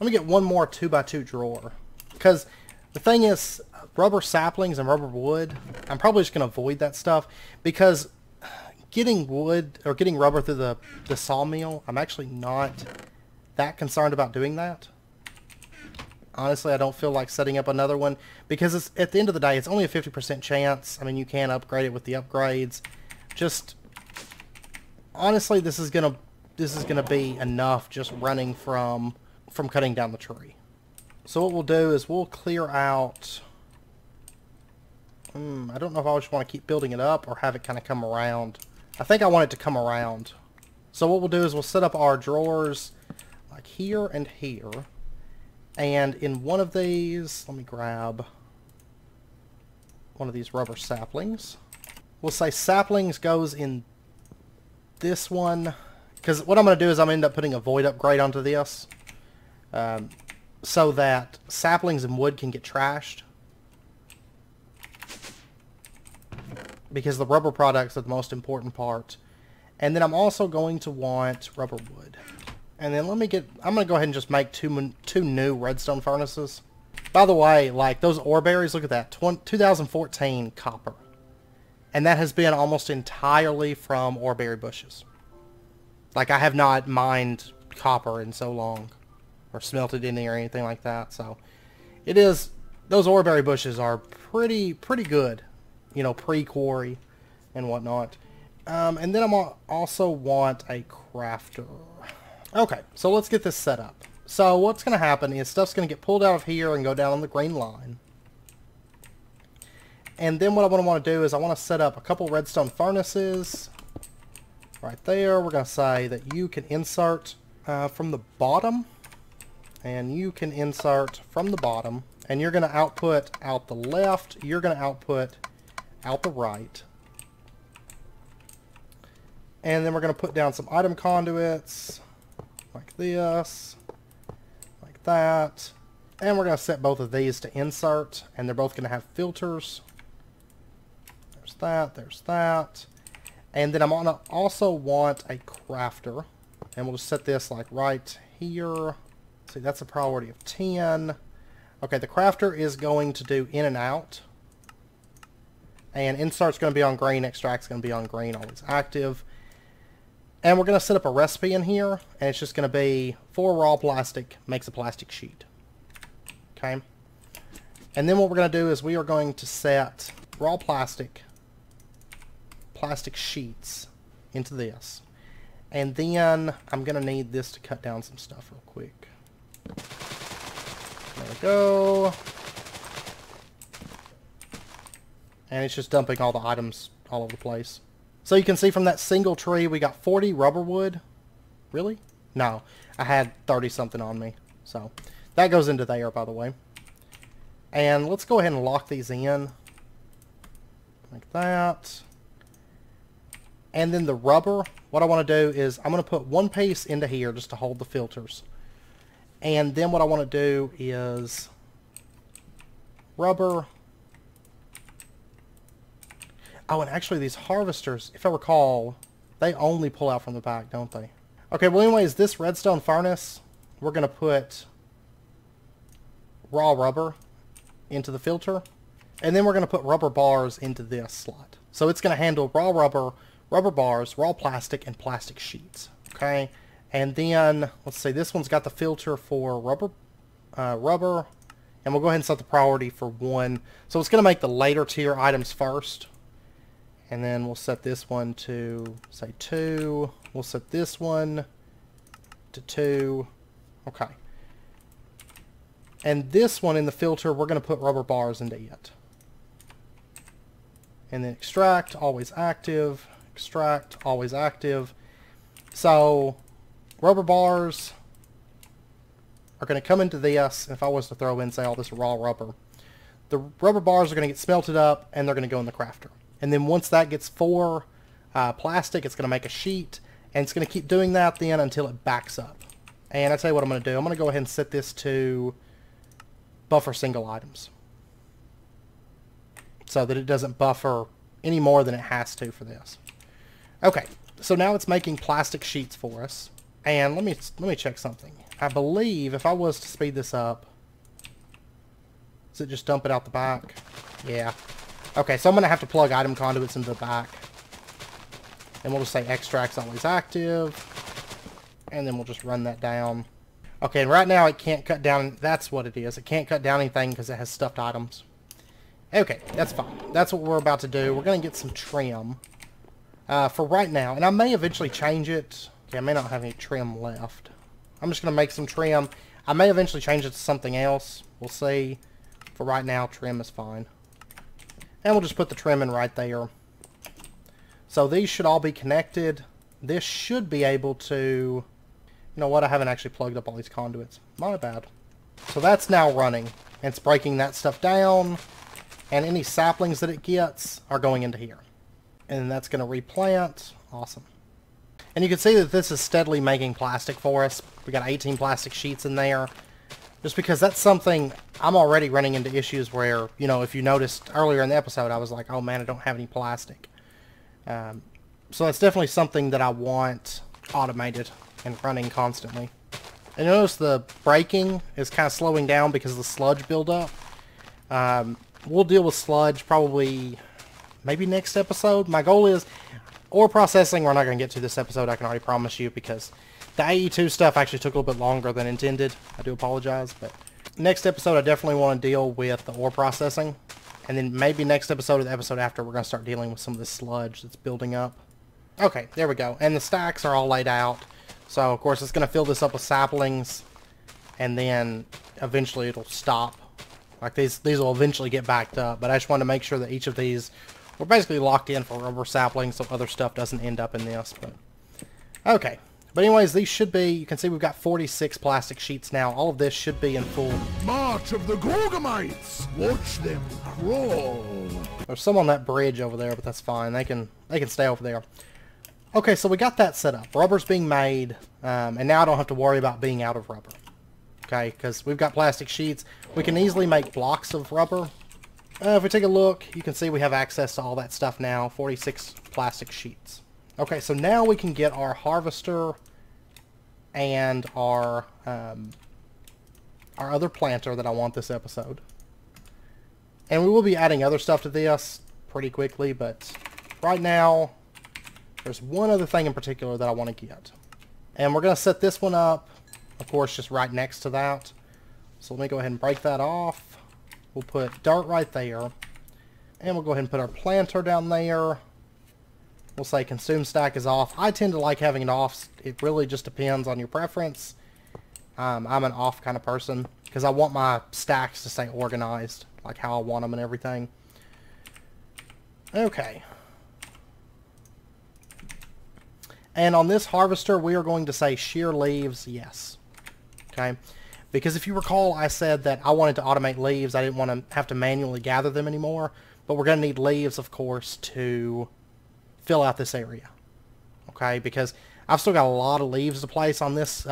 2x2 drawer. Because the thing is, rubber saplings and rubber wood, I'm probably just going to avoid that stuff. Because getting wood or getting rubber through the sawmill, I'm actually not that concerned about doing that. Honestly, I don't feel like setting up another one because it's, at the end of the day, it's only a 50% chance. I mean, you can upgrade it with the upgrades. Just honestly, this is gonna be enough just running from cutting down the tree. So what we'll do is we'll clear out. I don't know if I just want to keep building it up or have it kind of come around. I think I want it to come around. So what we'll do is we'll set up our drawers like here and here. And in one of these, let me grab one of these rubber saplings. We'll say saplings goes in this one. Because what I'm going to do is I'm going to end up putting a void upgrade onto this. So that saplings and wood can get trashed. Because the rubber products are the most important part. And then I'm also going to want rubber wood. And then I'm going to go ahead and just make two new redstone furnaces. By the way, like those ore berries, look at that, 2014 copper. And that has been almost entirely from ore berry bushes. Like I have not mined copper in so long, or smelted any or anything like that. So it is, those ore berry bushes are pretty good, you know, pre-quarry and whatnot. And then I also want a crafter. Okay, so let's get this set up. So what's going to happen is stuff's going to get pulled out of here and go down on the green line. And then what I want to do is I want to set up a couple redstone furnaces right there. We're going to say that you can insert from the bottom, and you can insert from the bottom, and you're going to output out the left, you're going to output out the right. And then we're going to put down some item conduits like this, like that. And we're going to set both of these to insert, and they're both going to have filters. There's that, there's that. And then I'm going to also want a crafter, and we'll just set this like right here. See, that's a priority of 10. Okay, the crafter is going to do in and out. And insert's going to be on green, extract's going to be on green, always active. And we're going to set up a recipe in here, and it's just going to be 4 raw plastic makes a plastic sheet. Okay? And then what we're going to do is we are going to set raw plastic sheets into this. And then I'm going to need this to cut down some stuff real quick. There we go. And it's just dumping all the items all over the place. So you can see from that single tree we got 40 rubber wood. Really? No, I had 30 something on me. So that goes into there, by the way. And let's go ahead and lock these in. Like that. And then the rubber, what I want to do is I'm going to put one piece into here just to hold the filters. And then what I want to do is rubber. Oh, and actually these harvesters, if I recall, they only pull out from the back, don't they? Okay, well anyways, this redstone furnace, we're going to put raw rubber into the filter. And then we're going to put rubber bars into this slot. So it's going to handle raw rubber, rubber bars, raw plastic, and plastic sheets. Okay? And then, let's see, this one's got the filter for rubber, and we'll go ahead and set the priority for 1. So it's going to make the later tier items first. And then we'll set this one to, say, 2. We'll set this one to 2. Okay. And this one in the filter, we're going to put rubber bars into it. And then extract, always active. Extract, always active. So rubber bars are going to come into this. If I was to throw in, say, all this raw rubber, the rubber bars are going to get smelted up and they're going to go in the crafter. And then once that gets 4 plastic, it's going to make a sheet, and it's going to keep doing that then until it backs up. And I tell you what I'm going to do. I'm going to go ahead and set this to buffer single items, so that it doesn't buffer any more than it has to for this. Okay, so now it's making plastic sheets for us. And let me check something. I believe if I was to speed this up, does it just dump it out the back? Yeah. Okay, so I'm going to have to plug item conduits into the back. And we'll just say extract's always active. And then we'll just run that down. Okay, and right now it can't cut down. That's what it is. It can't cut down anything because it has stuffed items. Okay, that's fine. That's what we're about to do. We're going to get some trim for right now. And I may eventually change it. Okay, I may not have any trim left. I'm just going to make some trim. I may eventually change it to something else. We'll see. For right now, trim is fine. And we'll just put the trim in right there. So these should all be connected. This should be able to... You know what? I haven't actually plugged up all these conduits. My bad. So that's now running. And it's breaking that stuff down. And any saplings that it gets are going into here. And that's going to replant. Awesome. And you can see that this is steadily making plastic for us. We got 18 plastic sheets in there. Just because that's something I'm already running into issues where, you know, if you noticed earlier in the episode, I was like, oh man, I don't have any plastic. So that's definitely something that I want automated. and running constantly. And notice the braking is kind of slowing down because of the sludge buildup. We'll deal with sludge probably maybe next episode. My goal is ore processing we're not going to get to this episode, I can already promise you, because the AE2 stuff actually took a little bit longer than intended. I do apologize, but next episode I definitely want to deal with the ore processing. And then maybe next episode or the episode after we're going to start dealing with some of this sludge that's building up. Okay, there we go. And the stacks are all laid out. So, of course, it's going to fill this up with saplings. And then eventually it'll stop. Like, these will eventually get backed up. But I just want to make sure that each of these we're basically locked in for rubber saplings so other stuff doesn't end up in this. But okay. But anyways, these should be, you can see we've got 46 plastic sheets now. All of this should be in full. March of the Gorgomites! Watch them crawl! There's some on that bridge over there, but that's fine. They can stay over there. Okay, so we got that set up. Rubber's being made, and now I don't have to worry about being out of rubber. Okay, because we've got plastic sheets. We can easily make blocks of rubber. If we take a look, you can see we have access to all that stuff now. 46 plastic sheets. Okay, so now we can get our harvester and our other planter that I want this episode. And we will be adding other stuff to this pretty quickly, but right now there's one other thing in particular that I want to get. And we're going to set this one up, of course, just right next to that. So let me go ahead and break that off. We'll put dirt right there. And we'll go ahead and put our planter down there. We'll say consume stack is off. I tend to like having it off. It really just depends on your preference. I'm an off kind of person because I want my stacks to stay organized, like how I want them and everything. Okay. And on this harvester, we are going to say shear leaves, yes. Okay. Because if you recall, I said that I wanted to automate leaves. I didn't want to have to manually gather them anymore. But we're going to need leaves, of course, to fill out this area. Okay, because I've still got a lot of leaves to place on this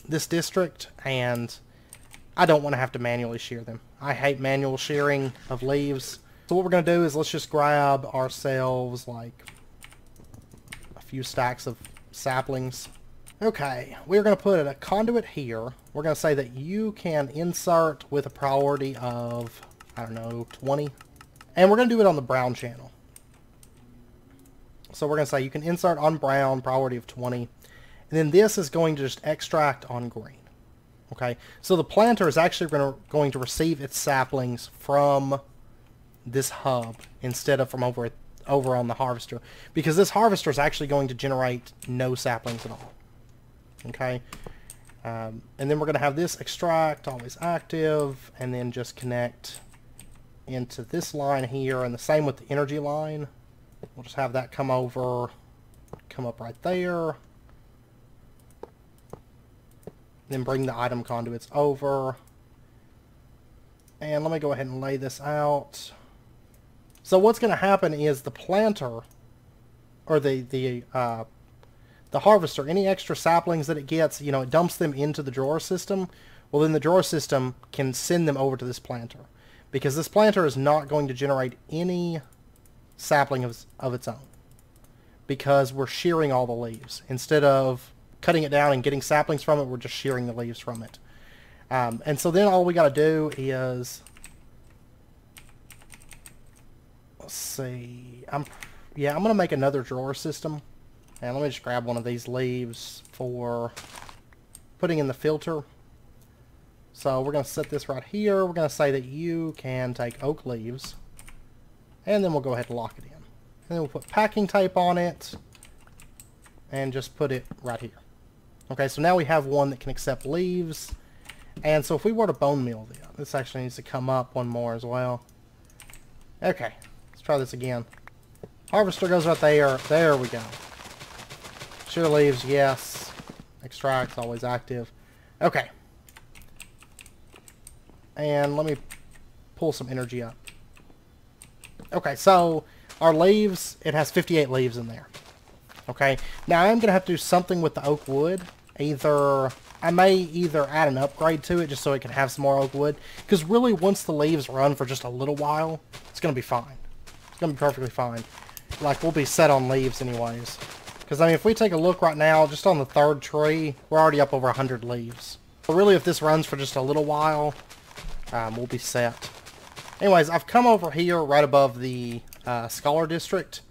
this district, and I don't want to have to manually shear them. I hate manual shearing of leaves. So what we're going to do is let's just grab ourselves like a few stacks of saplings. Okay, we're going to put a conduit here. We're going to say that you can insert with a priority of, I don't know, 20. And we're going to do it on the brown channel. So we're going to say you can insert on brown, priority of 20. And then this is going to just extract on green. Okay, so the planter is actually going to receive its saplings from this hub instead of from over on the harvester. Because this harvester is actually going to generate no saplings at all. Okay, and then we're going to have this extract always active, and then just connect into this line here, and the same with the energy line. We'll just have that come over, come up right there, then bring the item conduits over, and let me go ahead and lay this out. So what's going to happen is the planter, or the harvester, any extra saplings that it gets, you know, it dumps them into the drawer system. Well, then the drawer system can send them over to this planter. Because this planter is not going to generate any sapling of its own. Because we're shearing all the leaves. Instead of cutting it down and getting saplings from it, we're just shearing the leaves from it. And so then all we got to do is... Let's see... I'm going to make another drawer system. And let me just grab one of these leaves for putting in the filter. So we're going to set this right here. We're going to say that you can take oak leaves. And then we'll go ahead and lock it in. And then we'll put packing tape on it. And just put it right here. Okay, so now we have one that can accept leaves. And so if we were to bone meal this actually needs to come up one more as well. Okay, let's try this again. Harvester goes right there. There we go. Shear leaves, yes. Extract, always active. Okay. And let me pull some energy up. Okay, so our leaves, it has 58 leaves in there. Okay, now I'm going to have to do something with the oak wood. I may either add an upgrade to it just so it can have some more oak wood. Because really, once the leaves run for just a little while, it's going to be fine. It's going to be perfectly fine. Like, we'll be set on leaves anyways. Because, I mean, if we take a look right now, just on the third tree, we're already up over 100 leaves. But really, if this runs for just a little while, we'll be set. Anyways, I've come over here right above the Scholar District,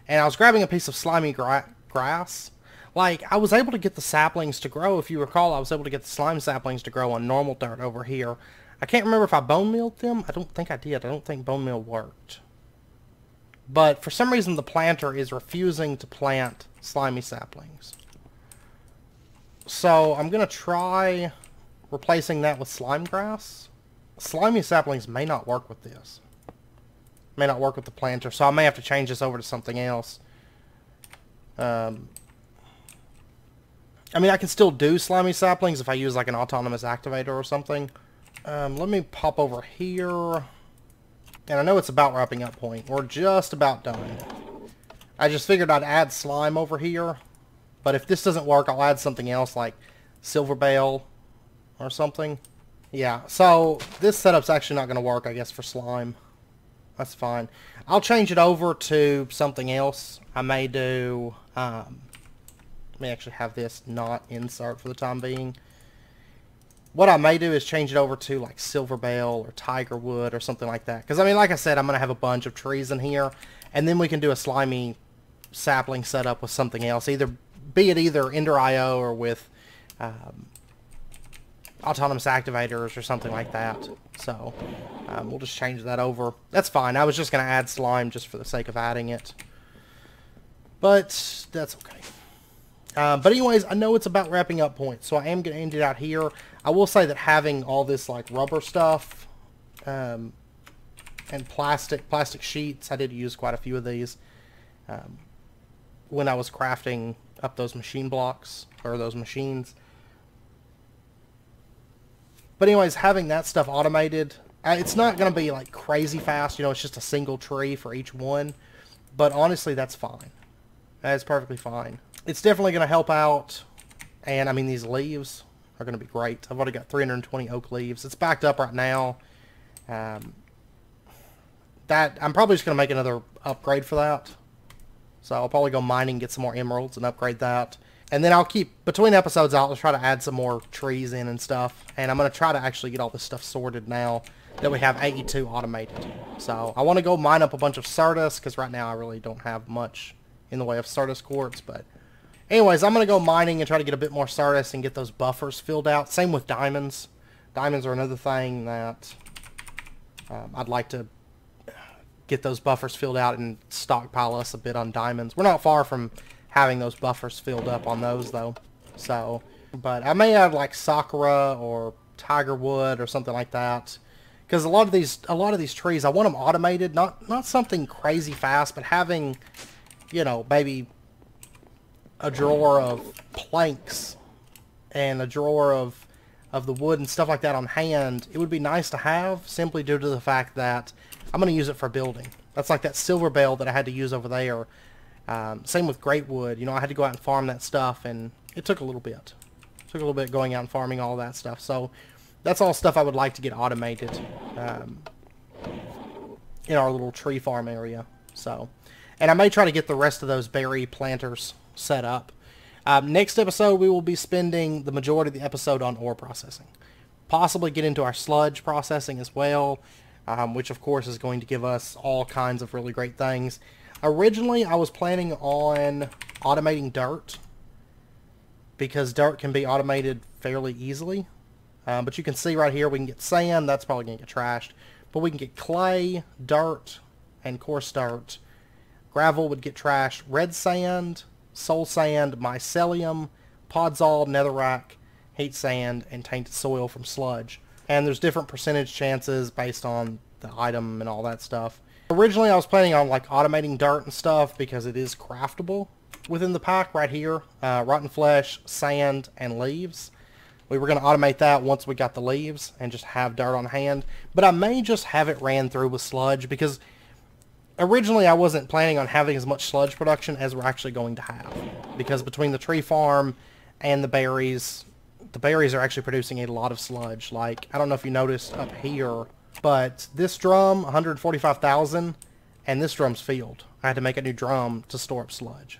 and I was grabbing a piece of slimy grass. Like, I was able to get the saplings to grow. If you recall, I was able to get the slime saplings to grow on normal dirt over here. I can't remember if I bone mealed them. I don't think I did. I don't think bone meal worked. But for some reason, the planter is refusing to plant slimy saplings. So I'm going to try replacing that with slime grass. Slimy saplings may not work with this. May not work with the planter, so I may have to change this over to something else. I mean, I can still do slimy saplings if I use like an autonomous activator or something. Let me pop over here. And I know it's about wrapping up point. We're just about done. I just figured I'd add slime over here. But if this doesn't work, I'll add something else like silver bale or something. Yeah, so this setup's actually not going to work, I guess, for slime. That's fine. I'll change it over to something else. I may do... let me actually have this not insert for the time being. What I may do is change it over to like silver bale or tiger wood or something like that. Because, I mean, like I said, I'm going to have a bunch of trees in here. And then we can do a slimy sapling setup with something else. Be it either Ender IO or with autonomous activators or something like that. So, we'll just change that over. That's fine. I was just going to add slime just for the sake of adding it. But, that's okay. But anyways, I know it's about wrapping up point, so I am going to end it out here. I will say that having all this like rubber stuff and plastic sheets, I did use quite a few of these when I was crafting up those machine blocks, or those machines. But anyways, having that stuff automated, it's not going to be like crazy fast, you know, it's just a single tree for each one. But honestly, that's fine. That's perfectly fine. It's definitely going to help out, and I mean, these leaves are going to be great. I've already got 320 oak leaves. It's backed up right now. I'm probably just going to make another upgrade for that. So I'll probably go mining, get some more emeralds, and upgrade that. And then I'll keep, between episodes, I'll try to add some more trees in and stuff. And I'm going to try to actually get all this stuff sorted now that we have AE2 automated. So I want to go mine up a bunch of Sardis, because right now I really don't have much in the way of Sardis quartz, but... Anyways, I'm going to go mining and try to get a bit more Sardis and get those buffers filled out. Same with diamonds. Diamonds are another thing that I'd like to get those buffers filled out and stockpile us a bit on diamonds. We're not far from having those buffers filled up on those, though. So, but I may add like Sakura or Tiger Wood or something like that. Because a lot of these trees, I want them automated. Not something crazy fast, but having, you know, maybe a drawer of planks and a drawer of the wood and stuff like that on hand. It would be nice to have, simply due to the fact that I'm going to use it for building. That's like that silver bale that I had to use over there. Same with great wood. You know, I had to go out and farm that stuff, and it took a little bit. It took a little bit going out and farming all that stuff. So that's all stuff I would like to get automated in our little tree farm area. So, and I may try to get the rest of those berry planters set up. Next episode, we will be spending the majority of the episode on ore processing. Possibly get into our sludge processing as well, which of course is going to give us all kinds of really great things. Originally, I was planning on automating dirt, because dirt can be automated fairly easily. But you can see right here, we can get sand. That's probably going to get trashed. But we can get clay, dirt, and coarse dirt. Gravel would get trashed. Red sand, soul sand, mycelium, podzol, netherrack, heat sand, and tainted soil from sludge. And there's different percentage chances based on the item and all that stuff. Originally, I was planning on like automating dirt and stuff because it is craftable within the pack right here. Rotten flesh, sand, and leaves. We were going to automate that once we got the leaves and just have dirt on hand. But I may just have it ran through with sludge, because originally I wasn't planning on having as much sludge production as we're actually going to have. Because between the tree farm and the berries are actually producing a lot of sludge. Like, I don't know if you noticed up here, but this drum, 145,000, and this drum's filled. I had to make a new drum to store up sludge.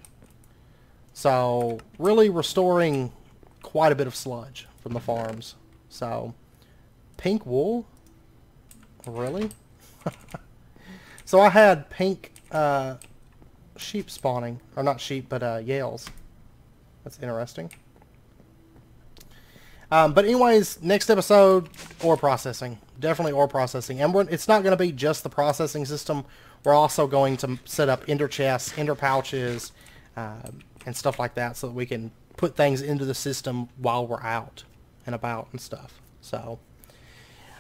So really restoring quite a bit of sludge from the farms. So pink wool? Really? So I had pink sheep spawning. Or not sheep, but Yales. That's interesting. But anyways, next episode, ore processing. Definitely ore processing. And it's not going to be just the processing system. We're also going to set up ender chests, ender pouches, and stuff like that so that we can put things into the system while we're out and about and stuff. So,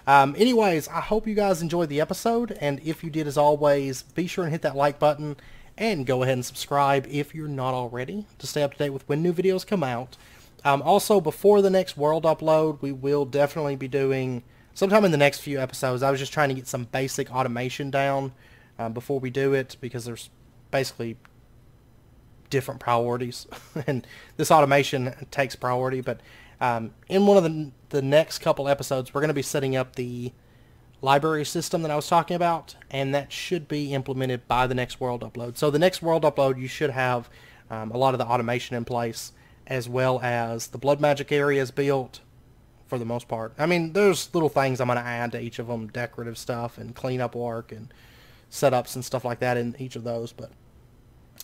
anyways, I hope you guys enjoyed the episode. And if you did, as always, be sure and hit that like button. And go ahead and subscribe if you're not already to stay up to date with when new videos come out. Also, before the next world upload, we will definitely be doing, sometime in the next few episodes, I was just trying to get some basic automation down before we do it, because there's basically different priorities, and this automation takes priority. But in one of the next couple episodes, we're going to be setting up the library system that I was talking about, and that should be implemented by the next world upload. So the next world upload, you should have a lot of the automation in place, as well as the blood magic areas built for the most part. I mean, there's little things I'm going to add to each of them, decorative stuff and cleanup work and setups and stuff like that in each of those. But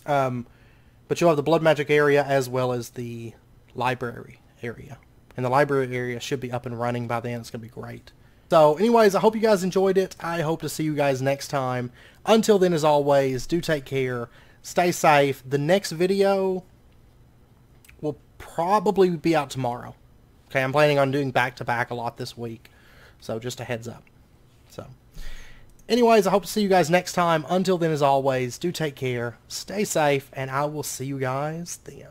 you'll have the blood magic area as well as the library area. And the library area should be up and running by then. It's going to be great. So anyways, I hope you guys enjoyed it. I hope to see you guys next time. Until then, as always, do take care. Stay safe. The next video will probably be out tomorrow. Okay, I'm planning on doing back-to-back a lot this week. So just a heads up. So anyways, I hope to see you guys next time. Until then, as always, do take care. Stay safe, and I will see you guys then.